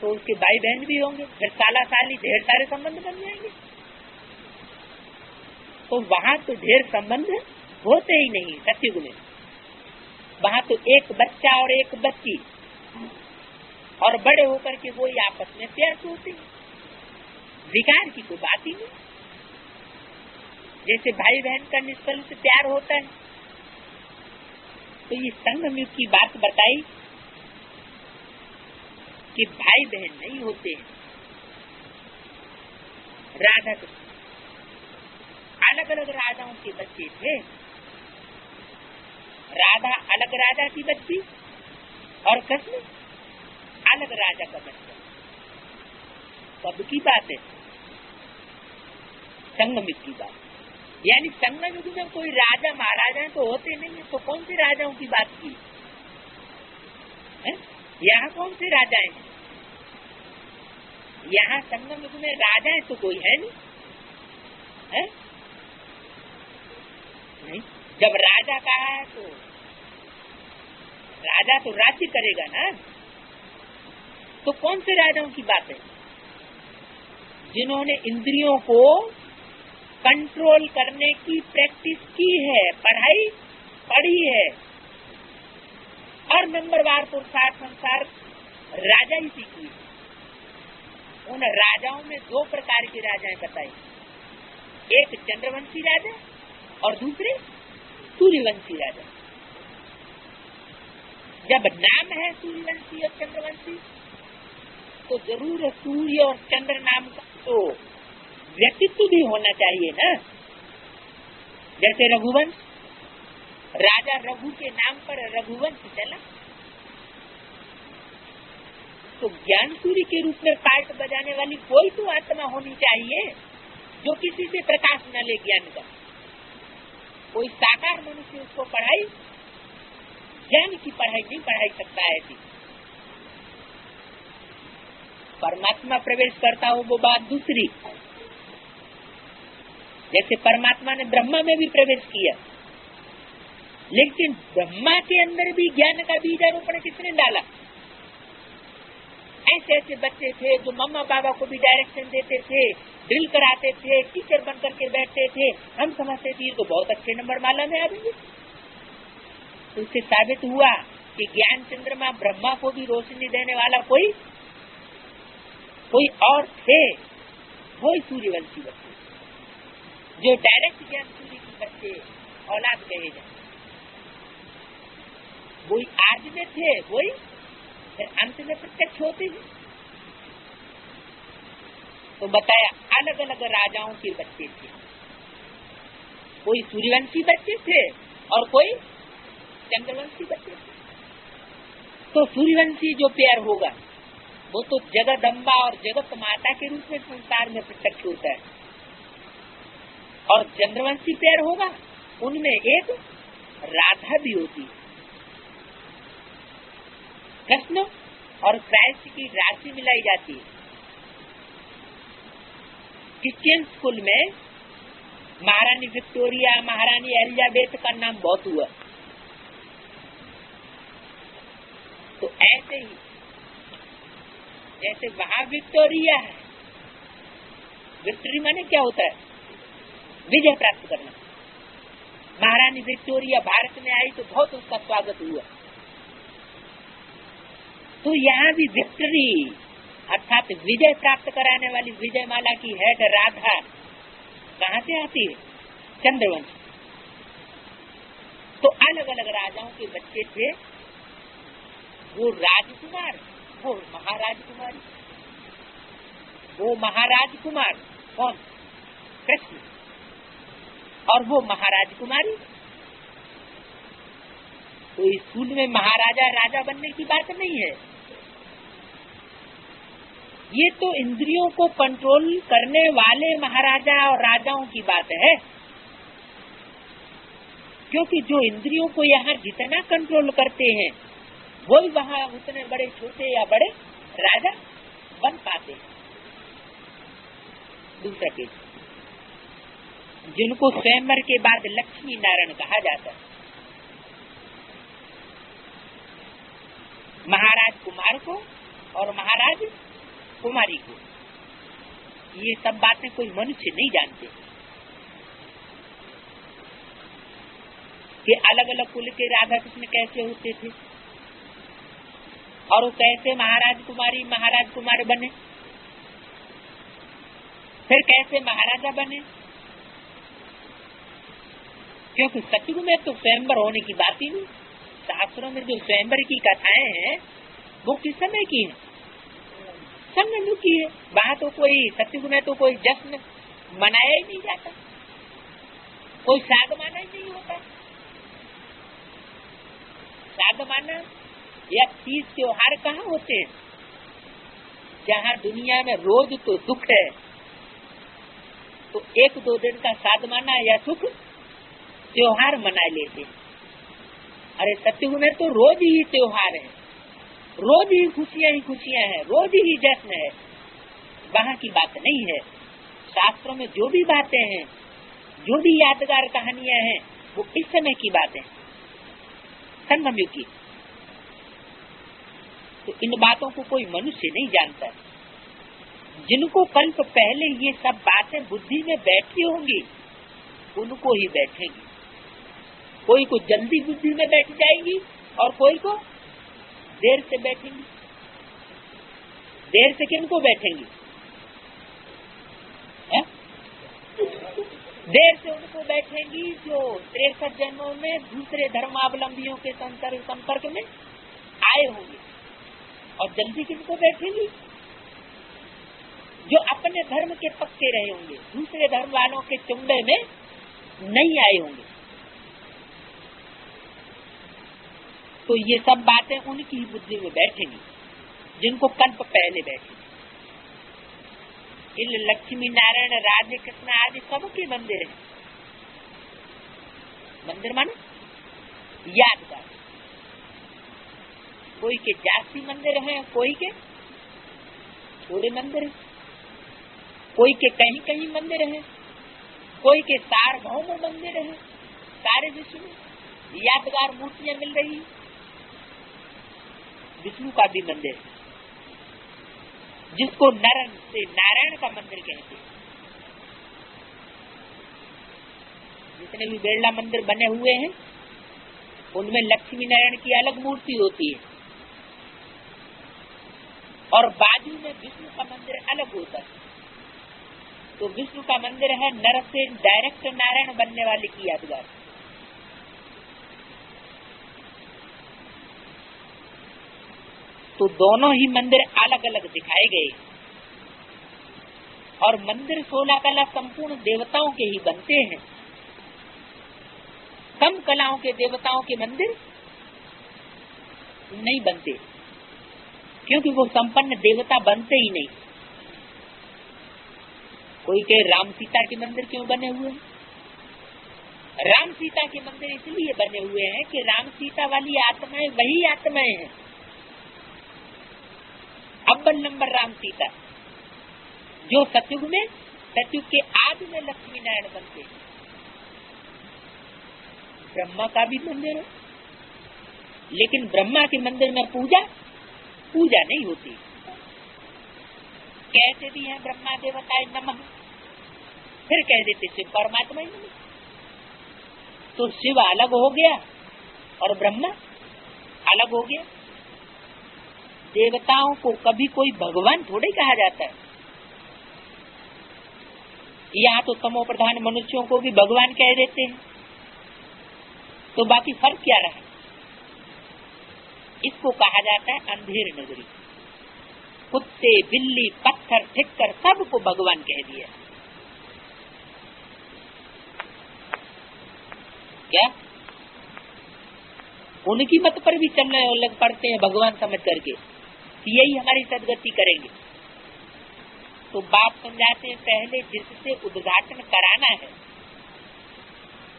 तो उसके भाई बहन भी होंगे, फिर साला साली ढेर सारे संबंध बन जाएंगे। तो वहां तो ढेर संबंध होते ही नहीं सतयुग में। वहां तो एक बच्चा और एक बच्ची, और बड़े होकर के वो आपस में प्यार होते हैं। विकार की कोई बात ही नहीं। जैसे भाई बहन का निष्कलंक प्यार होता है, तो ये संगम युग की बात बताई कि भाई बहन नहीं होते हैं। राधा कृष्ण अलग अलग राजाओं के बच्चे थे, राधा अलग राजा की बच्ची और कृष्ण अलग राजा का बच्चा। कब की बात है? संगम युग की बात। यानी संगम युग में कोई राजा महाराजा तो होते नहीं है, तो कौन से राजाओं की बात की? यहाँ कौन से राजा हैं? यहाँ संगम युग में राजा है तो कोई है नहीं है? नहीं। जब राजा कहा है तो राजा तो राज्य करेगा ना। तो कौन से राजाओं की बात है? जिन्होंने इंद्रियों को कंट्रोल करने की प्रैक्टिस की है, पढ़ाई पढ़ी है, और नंबरवार पुरुषार्थ संसार राजा ही सीखी। उन राजाओं में दो प्रकार के राजाएं बताई, एक चंद्रवंशी राजा और दूसरे सूर्यवंशी राजा। जब नाम है सूर्यवंशी और चंद्रवंशी तो जरूर सूर्य और चंद्र नाम का तो व्यक्तित्व भी होना चाहिए ना। जैसे रघुवंश, राजा रघु के नाम पर रघुवंश चला, तो ज्ञान सूर्य के रूप में पार्ट बजाने वाली कोई तो आत्मा होनी चाहिए जो किसी से प्रकाश न ले ज्ञान का। कोई साकार मनुष्य उसको पढ़ाई, ज्ञान की पढ़ाई नहीं पढ़ाई सकता है। ऐसी परमात्मा प्रवेश करता हो वो बात दूसरी। जैसे परमात्मा ने ब्रह्मा में भी प्रवेश किया, लेकिन ब्रह्मा के अंदर भी ज्ञान का बीजारोपण किसने डाला? ऐसे ऐसे बच्चे थे जो मम्मा पापा को भी डायरेक्शन देते थे, ड्रिल कराते थे, टीचर बन करके बैठते थे। हम समझते थे ये तो बहुत अच्छे नंबर माला में आ गए। तो इससे साबित हुआ कि ज्ञान चंद्रमा ब्रह्मा को भी रोशनी देने वाला कोई और थे, वही सूर्यवंशी बच्चे जो डायरेक्ट ज्ञान सूर्य की बच्चे औलाद कहे जाए, वही आदि में थे, वही अंत में प्रत्यक्ष होते हैं। तो बताया अलग अलग राजाओं के बच्चे थे, कोई सूर्यवंशी बच्चे थे और कोई चंद्रवंशी बच्चे थे। तो सूर्यवंशी जो प्यार होगा वो तो जगदम्बा और जगत माता के रूप में संसार में प्रत्यक्ष होता है, और चंद्रवंशी प्यार होगा उनमें एक राधा भी होती है। कृष्ण और क्राइस्ट की राशि मिलाई जाती है। क्रिश्चियन स्कूल में महारानी विक्टोरिया, महारानी एलिजाबेथ का नाम बहुत हुआ। तो ऐसे ही जैसे वहां विक्टोरिया है, विक्ट्री माने क्या होता है? विजय प्राप्त करना। महारानी विक्टोरिया भारत में आई तो बहुत उसका स्वागत हुआ। तो यहाँ भी विक्ट्री अर्थात विजय प्राप्त कराने वाली विजय माला की हेड राधा कहाँ से आती है? चंद्रवंश। तो अलग अलग राजाओं के बच्चे थे, वो राजकुमार, वो महाराजकुमारी। वो महाराजकुमार कौन? कृष्ण। और वो महाराजकुमारी। तो स्कूल में महाराजा राजा बनने की बात नहीं है, ये तो इंद्रियों को कंट्रोल करने वाले महाराजा और राजाओं की बात है। क्योंकि जो इंद्रियों को यहाँ जितना कंट्रोल करते हैं वही वहाँ उतने बड़े छोटे या बड़े राजा बन पाते हैं। दूसरा केस, जिनको स्वयंवर के बाद लक्ष्मी नारायण कहा जाता है, महाराज कुमार को और महाराज कुमारी को, ये सब बातें कोई मनुष्य नहीं जानते कि अलग अलग कुल के राधा कृष्ण कैसे होते थे और वो कैसे महाराज कुमारी महाराज कुमार बने, फिर कैसे महाराजा बने। क्योंकि सतयुग में तो स्वयंवर होने की बात ही नहीं। शास्त्रों में जो स्वयंवर की कथाएं हैं वो किस समय की है? संगम युग की है। वहाँ तो कोई सतयुग में तो कोई जश्न मनाया ही नहीं जाता, कोई साग माना ही नहीं होता। साधमाना या तीज त्योहार कहाँ होते हैं? जहाँ दुनिया में रोज तो दुख है, तो एक दो दिन का साधमाना या सुख त्योहार मना लेते हैं। अरे सत्युग में तो रोज ही त्योहार है, रोज ही खुशियां हैं, रोज ही जश्न है। वहाँ की बात नहीं है। शास्त्रों में जो भी बातें हैं, जो भी यादगार कहानियां हैं, वो इस समय की बातें, संगम युग की। तो इन बातों को कोई मनुष्य नहीं जानता। जिनको कल्प पहले ये सब बातें बुद्धि में बैठी होंगी, उनको ही बैठेंगी। कोई को जल्दी बुद्धि में बैठ जाएंगी और कोई को देर से बैठेंगी। देर से किनको बैठेंगी? है? देर से उनको बैठेंगी जो 63 जन्मों में दूसरे धर्मावलंबियों के संपर्क में आए होंगे। और जल्दी किनको बैठेंगी? जो अपने धर्म के पक्के रहे होंगे, दूसरे धर्म वालों के चुंबे में नहीं आए होंगे। तो ये सब बातें उनकी ही बुद्धि में बैठेंगी जिनको कल्प पहले बैठे। इन लक्ष्मी नारायण राधे कृष्ण आदि सबके मंदिर है। मंदिर माने यादगार। कोई के जास्ती मंदिर हैं, कोई के थोड़े मंदिर हैं, कोई के कहीं कहीं मंदिर हैं, कोई के सार्वभौम मंदिर हैं। सारे विश्व में यादगार मूर्तियां मिल रही। विष्णु का भी मंदिर है, जिसको नर से नारायण का मंदिर कहते हैं। जितने भी बिरला मंदिर बने हुए हैं, उनमें लक्ष्मी नारायण की अलग मूर्ति होती है और बाजू में विष्णु का मंदिर अलग होता है। तो विष्णु का मंदिर है नर से डायरेक्ट नारायण बनने वाले की यादगार। तो दोनों ही मंदिर अलग अलग दिखाए गए और मंदिर 16 कला संपूर्ण देवताओं के ही बनते हैं। कम कलाओं के देवताओं के मंदिर नहीं बनते, क्योंकि वो संपन्न देवता बनते ही नहीं। कोई के राम सीता के मंदिर क्यों बने हुए हैं? राम सीता के मंदिर इसलिए बने हुए हैं कि राम सीता वाली आत्माएं वही आत्माएं हैं। अव्वल नंबर राम सीता, जो सतयुग में, सतयुग के आदि में लक्ष्मी नारायण बनते हैं। ब्रह्मा का भी मंदिर है, लेकिन ब्रह्मा के मंदिर में पूजा नहीं होती। कहते भी हैं ब्रह्मा देवताय नमः, फिर कह देते शिव परमात्मा ही नमः। तो शिव अलग हो गया और ब्रह्मा अलग हो गया। देवताओं को कभी कोई भगवान थोड़े कहा जाता है। यहाँ तो तमो प्रधान मनुष्यों को भी भगवान कह देते हैं। तो बाकी फर्क क्या रहा? इसको कहा जाता है अंधेर नगरी। कुत्ते बिल्ली पत्थर ठिक्कर सबको भगवान कह दिया। क्या उनकी मत पर भी चलने लग पड़ते हैं भगवान समझ करके, यही हमारी सदगति करेंगे। तो बाप समझाते हैं पहले जिससे उद्घाटन कराना है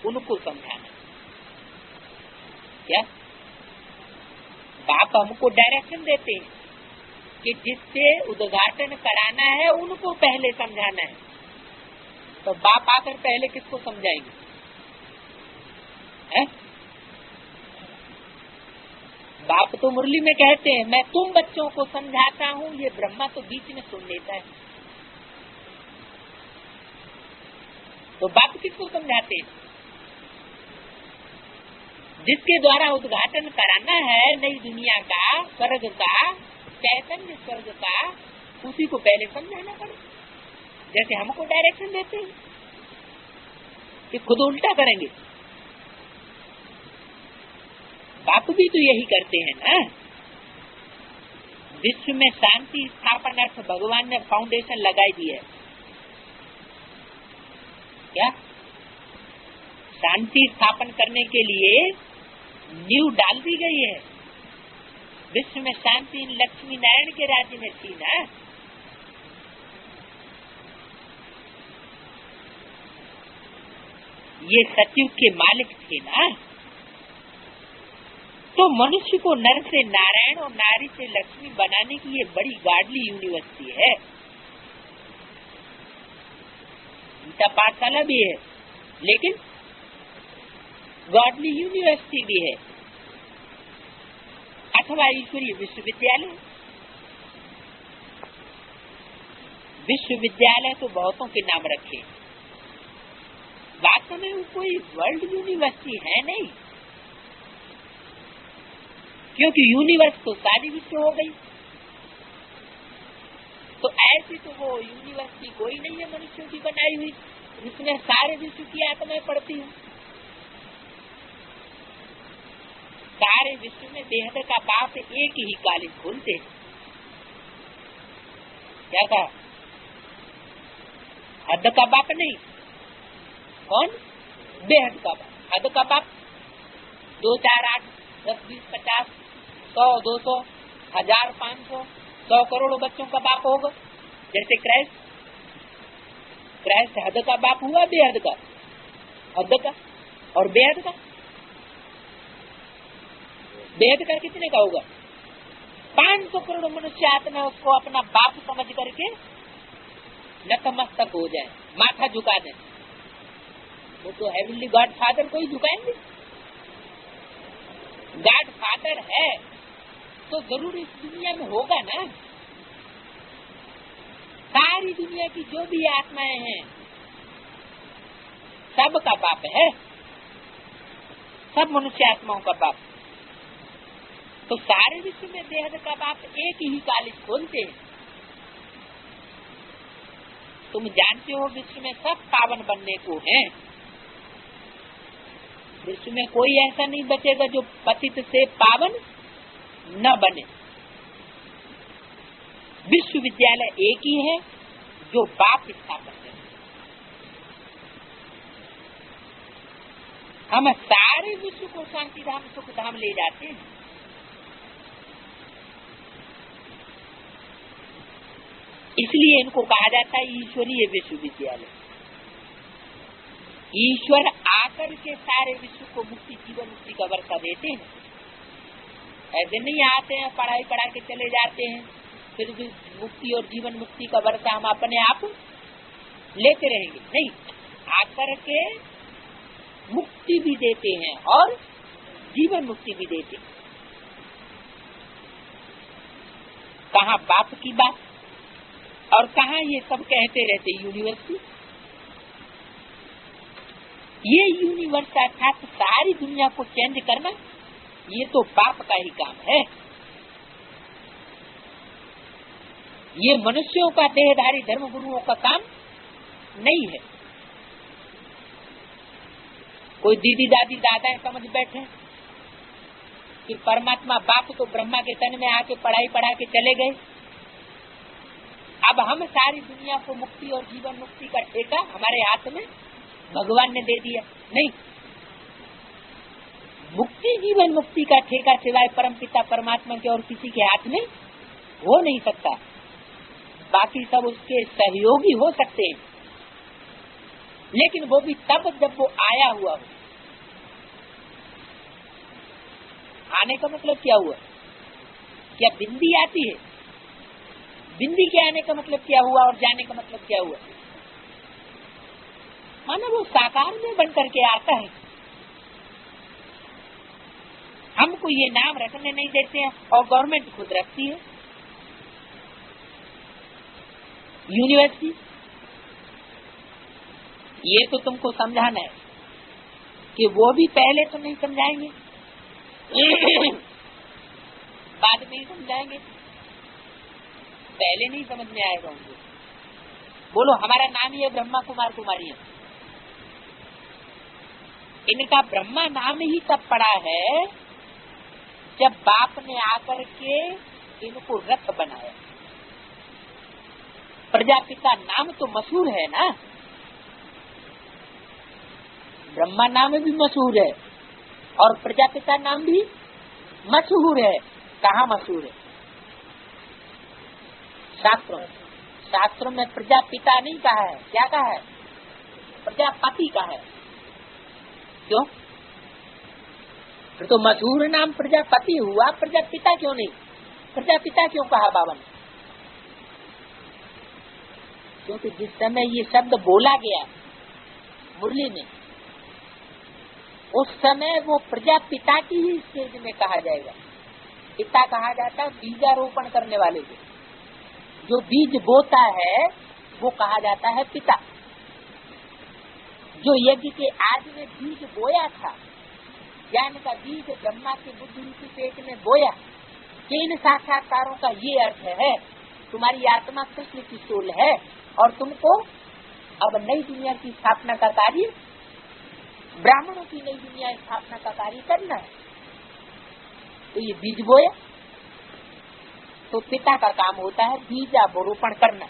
उनको समझाना। क्या बाप हमको डायरेक्शन देते हैं कि जिससे उद्घाटन कराना है उनको पहले समझाना है। तो बाप आकर पहले किसको समझाएंगे? है? बाप तो मुरली में कहते हैं मैं तुम बच्चों को समझाता हूँ, ये ब्रह्मा तो बीच में सुन लेता है। तो बाप किसको समझाते हैं? जिसके द्वारा उद्घाटन कराना है नई दुनिया का, स्वर्ग का, चैतन्य स्वर्ग का, उसी को पहले समझाना पड़े। जैसे हमको डायरेक्शन देते हैं कि खुद उल्टा करेंगे। बाप भी तो यही करते हैं ना। विश्व में शांति स्थापन अर्थ भगवान ने फाउंडेशन लगाई दी है। क्या शांति स्थापन करने के लिए नींव डाल दी गई है। विश्व में शांति लक्ष्मी नारायण के राज्य में थी ना। ये सतयुग के मालिक थे ना। तो मनुष्य को नर से नारायण और नारी से लक्ष्मी बनाने की ये बड़ी गाडली यूनिवर्सिटी है। गीता पाठशाला भी है, लेकिन गॉडली यूनिवर्सिटी भी है, अथवा ईश्वरीय विश्वविद्यालय। विश्वविद्यालय तो बहुतों के नाम रखे, वास्तव में वो कोई वर्ल्ड यूनिवर्सिटी है नहीं, क्योंकि यूनिवर्स तो सारी विश्व हो गई। तो ऐसी तो वो यूनिवर्सिटी कोई नहीं है मनुष्यों की बनाई हुई, जिसमें सारे विश्व की आत्माएं पढ़ती हूँ। सारे विश्व में बेहद का बाप एक ही कॉलेज खोलते। क्या था? हद का बाप नहीं, कौन? बेहद का बाप। हद का बाप 2, 4, 8, 10, 20, 50, 100, 200, 1000, 500, 100 करोड़ बच्चों का बाप होगा। जैसे क्राइस्ट हद का बाप हुआ, बेहद का, हद का और बेहद का। बेहद का कितने का होगा? 500 करोड़ मनुष्य आत्मा उसको अपना बाप समझ करके नतमस्तक हो जाए, माथा झुका दे। वो तो हेवनली गॉड फादर को ही झुकाएंगे। गॉड फादर है तो जरूर इस दुनिया में होगा ना। सारी दुनिया की जो भी आत्माएं हैं सबका बाप है, सब मनुष्य आत्माओं का बाप। तो सारे विश्व में बेहद का बाप एक ही कॉलेज खोलते हैं। तुम जानते हो विश्व में सब पावन बनने को है। विश्व में कोई ऐसा नहीं बचेगा जो पतित से पावन न बने। विश्वविद्यालय एक ही है जो बाप स्थापन है। हम सारे विश्व को शांति धाम सुख धाम ले जाते हैं। इसलिए इनको कहा जाता है ईश्वरीय विश्वविद्यालय। ईश्वर आकर के सारे विश्व को मुक्ति, जीवन मुक्ति का वर्षा देते हैं। ऐसे नहीं आते हैं, पढ़ाई पढ़ा के चले जाते हैं, फिर भी मुक्ति और जीवन मुक्ति का वर्षा हम अपने आप लेते रहेंगे। नहीं, आकर के मुक्ति भी देते हैं और जीवन मुक्ति भी देते हैं। कहाँ बाप की बात और कहाँ ये सब कहते रहते यूनिवर्सिटी। ये यूनिवर्स अर्थात सारी दुनिया को चेंज करना, ये तो बाप का ही काम है। ये मनुष्यों का देहधारी धर्म गुरुओं का काम नहीं है। कोई दीदी दादी दादा समझ बैठे कि परमात्मा बाप तो ब्रह्मा के तन में आके पढ़ाई पढ़ा के चले गए, अब हम सारी दुनिया को मुक्ति और जीवन मुक्ति का ठेका हमारे हाथ में भगवान ने दे दिया। नहीं, मुक्ति जीवन मुक्ति का ठेका सिवाय परमपिता परमात्मा के और किसी के हाथ में हो नहीं सकता। बाकी सब उसके सहयोगी हो सकते हैं, लेकिन वो भी तब जब वो आया हुआ हो। आने का मतलब क्या हुआ? क्या बिंदी आती है? बिंदी के आने का मतलब क्या हुआ और जाने का मतलब क्या हुआ? माना वो साकार में बन करके आता है। हमको ये नाम रखने नहीं देते हैं और गवर्नमेंट खुद रखती है यूनिवर्सिटी। ये तो तुमको समझाना है कि वो भी पहले तो नहीं समझाएंगे, बाद में ही समझाएंगे, पहले नहीं समझ में आएगा उनको। बोलो हमारा नाम ही है ब्रह्मा कुमार कुमारी है। इनका ब्रह्मा नाम ही तब पड़ा है जब बाप ने आकर के इनको रथ बनाया। प्रजापिता नाम तो मशहूर है ना, ब्रह्मा नाम भी मशहूर है, और प्रजापिता नाम भी मशहूर है। कहाँ मशहूर है? शास्त्रों में प्रजापिता नहीं कहा है, क्या कहा है? प्रजापति कहा है। क्यों? तो मशहूर नाम प्रजापति हुआ, प्रजापिता क्यों नहीं? प्रजापिता क्यों कहा बाबा ने? क्योंकि जिस समय ये शब्द बोला गया मुरली में, उस समय वो प्रजापिता की ही स्टेज में कहा जाएगा। पिता कहा जाता है बीजारोपण करने वाले को, जो बीज बोता है वो कहा जाता है पिता। जो यज्ञ के आज में बीज बोया था, ज्ञान का बीज ब्रह्मा के बुद्धि रूपी पेट में बोया, कि इन साक्षात्कारों का ये अर्थ है, तुम्हारी आत्मा कृष्ण की सोल है और तुमको अब नई दुनिया की स्थापना का कार्य, ब्राह्मणों की नई दुनिया स्थापना का कार्य करना है। तो ये बीज बोया, तो पिता का काम होता है बीजारोपण करना।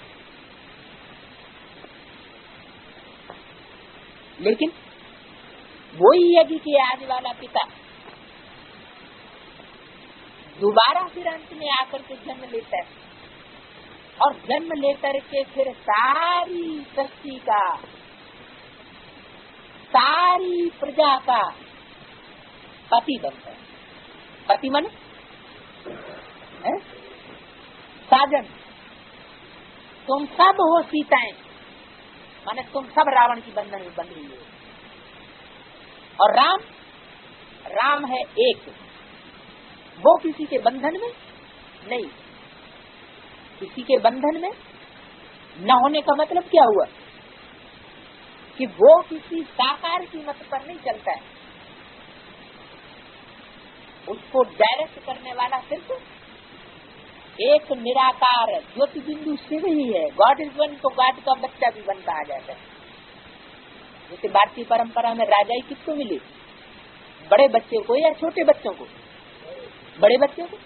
लेकिन वही यज्ञ के आज वाला पिता दोबारा फिर अंत में आकर के जन्म लेता है, और जन्म लेकर के फिर सारी सृष्टि का, सारी प्रजा का पति बनता है। पति मन साजन, तुम सब हो सीताएं, माने तुम सब रावण की बंधन में बंध रही हो। और राम है एक, वो किसी के बंधन में नहीं। किसी के बंधन में न होने का मतलब क्या हुआ? कि वो किसी साकार की मत पर नहीं चलता है। उसको डायरेक्ट करने वाला सिर्फ एक निराकार ज्योति बिंदु शिव ही है। गॉड इज वन, तो गॉड का बच्चा भी वन कहा जाता है। जैसे भारतीय परंपरा में राजाई किसको मिली? बड़े बच्चे को या छोटे बच्चों को? बड़े बच्चों को।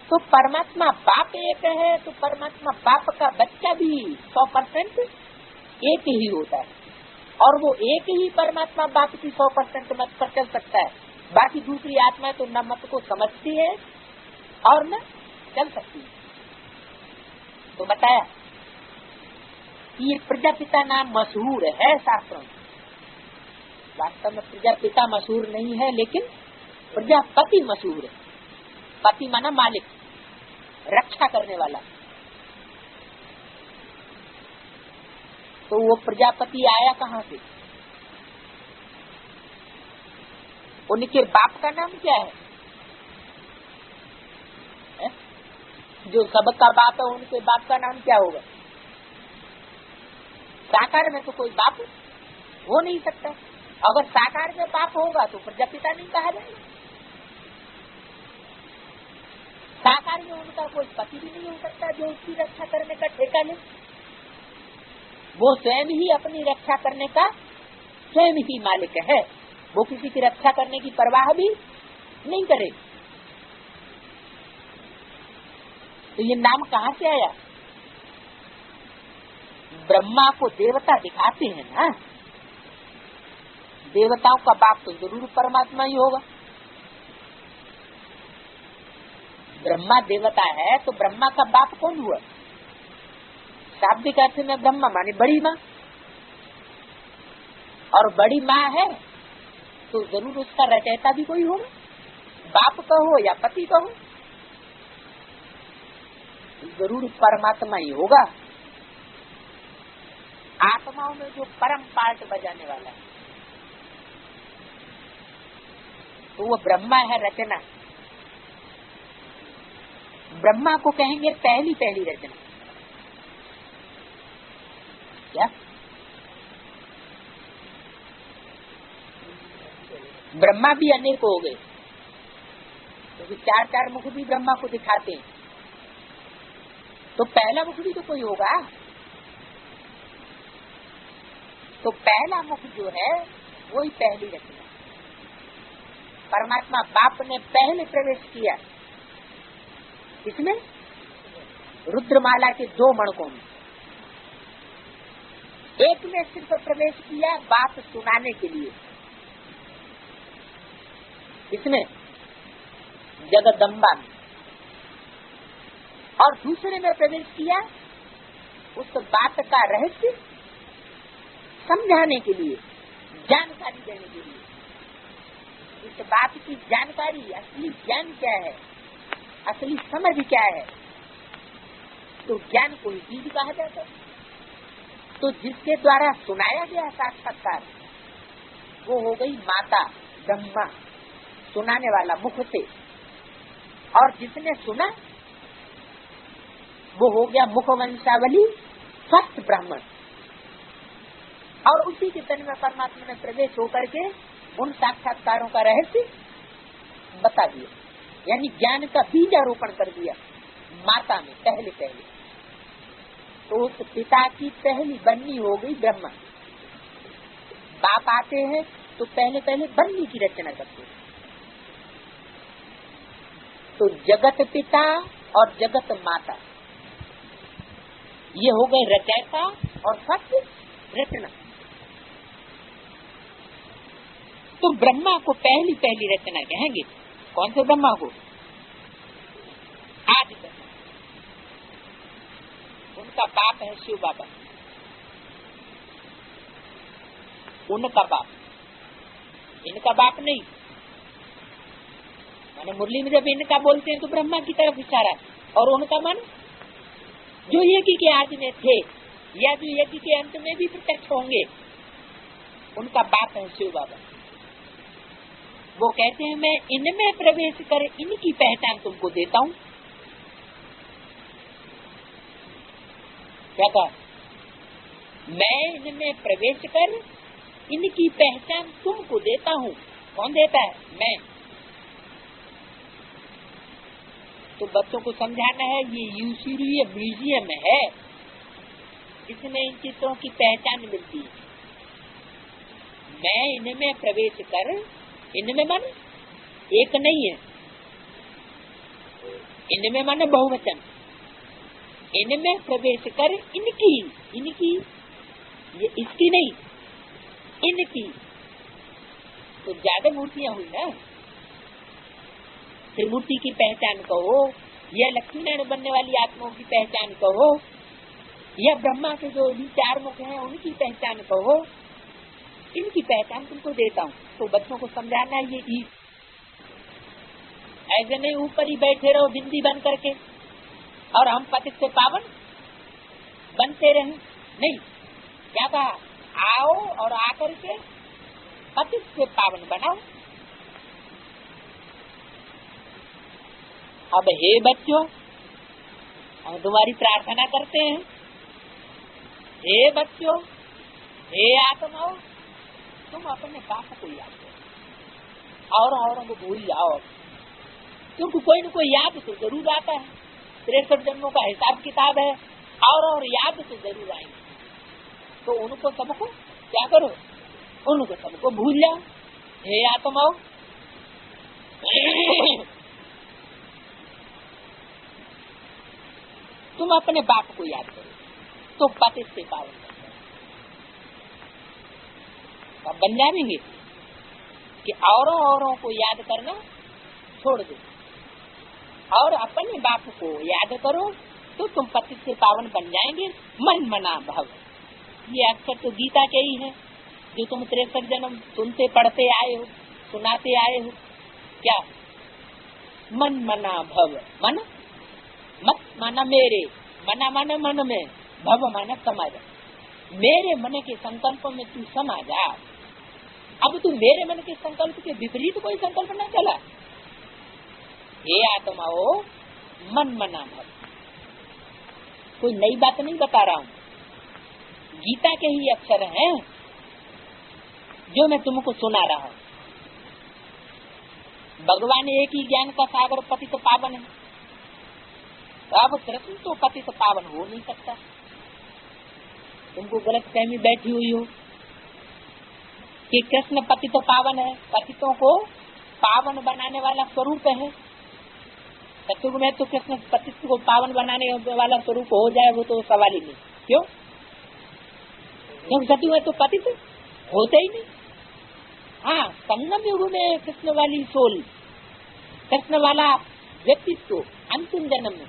तो परमात्मा बाप एक है, तो परमात्मा बाप का बच्चा भी 100% एक ही होता है। और वो एक ही परमात्मा बाप की 100% मत पर चल सकता है। बाकी दूसरी आत्मा तो न मत को समझती है और न चल सकती है। तो बताया कि ये प्रजापिता नाम मशहूर है शास्त्रों में। वास्तव में प्रजापिता मशहूर नहीं है, लेकिन प्रजापति मशहूर है। पति माना मालिक, रक्षा करने वाला। तो वो प्रजापति आया कहाँ से? उनके बाप का नाम क्या है? जो सबका बाप है, उनके बाप का नाम क्या होगा? साकार में तो कोई बाप हो नहीं सकता। अगर साकार में बाप होगा तो प्रजापिता नहीं कहा जाएगा। साकार में उनका कोई पति भी नहीं हो सकता जो उसकी रक्षा करने का ठेका ले। वो स्वयं ही अपनी रक्षा करने का स्वयं ही मालिक है। वो किसी की रक्षा करने की परवाह भी नहीं करे। तो ये नाम कहाँ से आया? ब्रह्मा को देवता दिखाते हैं ना, देवताओं का बाप तो जरूर परमात्मा ही होगा। ब्रह्मा देवता है तो ब्रह्मा का बाप कौन हुआ? शाब्दिक अर्थ में ब्रह्मा माने बड़ी माँ, और बड़ी माँ है तो जरूर उसका रचयिता भी कोई होगा। बाप कहो या पति कहो, जरूर परमात्मा ही होगा। आत्माओं में जो परम पार्ट बजाने वाला है तो वो ब्रह्मा है, रचना। ब्रह्मा को कहेंगे पहली पहली रचना। क्या? ब्रह्मा भी अनेक हो गए, क्योंकि तो 4 मुख भी ब्रह्मा को दिखाते हैं। तो पहला मुख भी तो कोई होगा। तो पहला मुख जो है वही पहली रचना। परमात्मा बाप ने पहले प्रवेश किया इसमें रुद्रमाला के 2 मणकों में। एक में सिर्फ प्रवेश किया बात सुनाने के लिए, इसमें जगदम्बा में, और दूसरे में प्रवेश किया उस बात का रहस्य समझाने के लिए, जानकारी देने के लिए। इस बात की जानकारी, असली ज्ञान क्या है, असली समझ क्या है, तो ज्ञान को ही बीज कहा जाता है। तो जिसके द्वारा सुनाया गया साक्षात्कार वो हो गई माता ब्रह्मा, सुनाने वाला मुख से, और जिसने सुना वो हो गया मुख वंशावली फर्स्ट ब्राह्मण, और उसी के तन में परमात्मा में प्रवेश होकर के उन साक्षात्कारों का रहस्य बता दिया, यानी ज्ञान का बीजारोपण कर दिया माता में पहले। तो उस पिता की पहली बन्नी हो गई ब्रह्मा। बाप आते हैं तो पहले बन्नी की रचना करते हैं। तो जगत पिता और जगत माता ये हो गए रचयिता और सत्य रचना। तो ब्रह्मा को पहली रचना कहेंगे। कौन से ब्रह्मा को? आदि ब्रह्मा। उनका बाप है शिव बाबा, उनका बाप, इनका बाप नहीं। माने मुरली में जब इनका बोलते हैं तो ब्रह्मा की तरफ इशारा, और उनका मन जो यज्ञ के आदि में थे या जो यज्ञ के अंत में भी प्रत्यक्ष होंगे, उनका बाप है शिव बाबा। वो कहते हैं मैं इनमें प्रवेश कर इनकी पहचान तुमको देता हूँ। क्या कहा? मैं इनमें प्रवेश कर इनकी पहचान तुमको देता हूँ। कौन देता है? मैं। तो बच्चों को समझाना है ये यूसीरी म्यूजियम है, इसमें इन चित्रों की पहचान मिलती है। मैं इनमें प्रवेश कर, इनमें मन एक नहीं है, इनमें मन बहुवचन, इनमें प्रवेश कर इनकी ये इसकी नहीं, इनकी। तो ज्यादा मूर्तियां हुई ना। त्रिमूर्ति की पहचान कहो, या लक्ष्मी नारायण बनने वाली आत्माओं की पहचान कहो, या ब्रह्मा के जो भी चार मुख हैं उनकी पहचान कहो, इनकी पहचान तुमको देता हूँ। तो बच्चों को समझाना है ये ऐसे नहीं ऊपर ही बैठे रहो बिंदी बन करके और हम पतित से पावन बनते रहे। नहीं, क्या कहा? आओ और आकर के पतित से पावन बनाओ। अब हे बच्चों, हम तुम्हारी प्रार्थना करते हैं, हे बच्चों, हे आत्माओं, तुम अपने बाप को याद करो और औरों को भूल जाओ, क्योंकि कोई न कोई याद तो जरूर आता है। 63 जन्मों का हिसाब किताब है, और याद तो जरूर आएंगे। तो उनको सबको क्या करो? उनको सबको भूल जाओ। हे आत्माओं, तुम अपने बाप को याद करो तो पति से पावन बन जाएंगे कि औरों को याद करना छोड़ दो और अपने बाप को याद करो तो तुम पति से पावन बन जाएंगे। मन मना भव, ये अक्षर तो गीता के ही है जो तुम 63 जन्म सुनते पढ़ते आए हो, सुनाते आए हो। क्या? मन मना भव, मन मत माना मेरे, मना माना मन में, भव माना समाज। मेरे मन के संकल्प में तू समा जा। अब तू मेरे मन के संकल्प के विपरीत कोई संकल्प न चला। हे आत्माओ, मन मना भव। कोई नई बात नहीं बता रहा हूँ, गीता के ही अक्षर हैं जो मैं तुमको सुना रहा हूँ। भगवान एक ही ज्ञान का सागर पतित पावन है। अब कृष्ण तो पतित पावन हो नहीं सकता। तुमको गलत फहमी बैठी हुई हो कि कृष्ण पतित पावन है, पतितों को पावन बनाने वाला स्वरूप है। सत्युग में तो कृष्ण पतित को पावन बनाने वाला स्वरूप हो जाए वो तो सवाल ही नहीं। क्यों? क्योंकि सत्युग में तो पतित होते ही नहीं। हाँ, संगम युग में कृष्ण वाली सोल, कृष्ण वाला व्यक्तित्व अंतिम जन्म में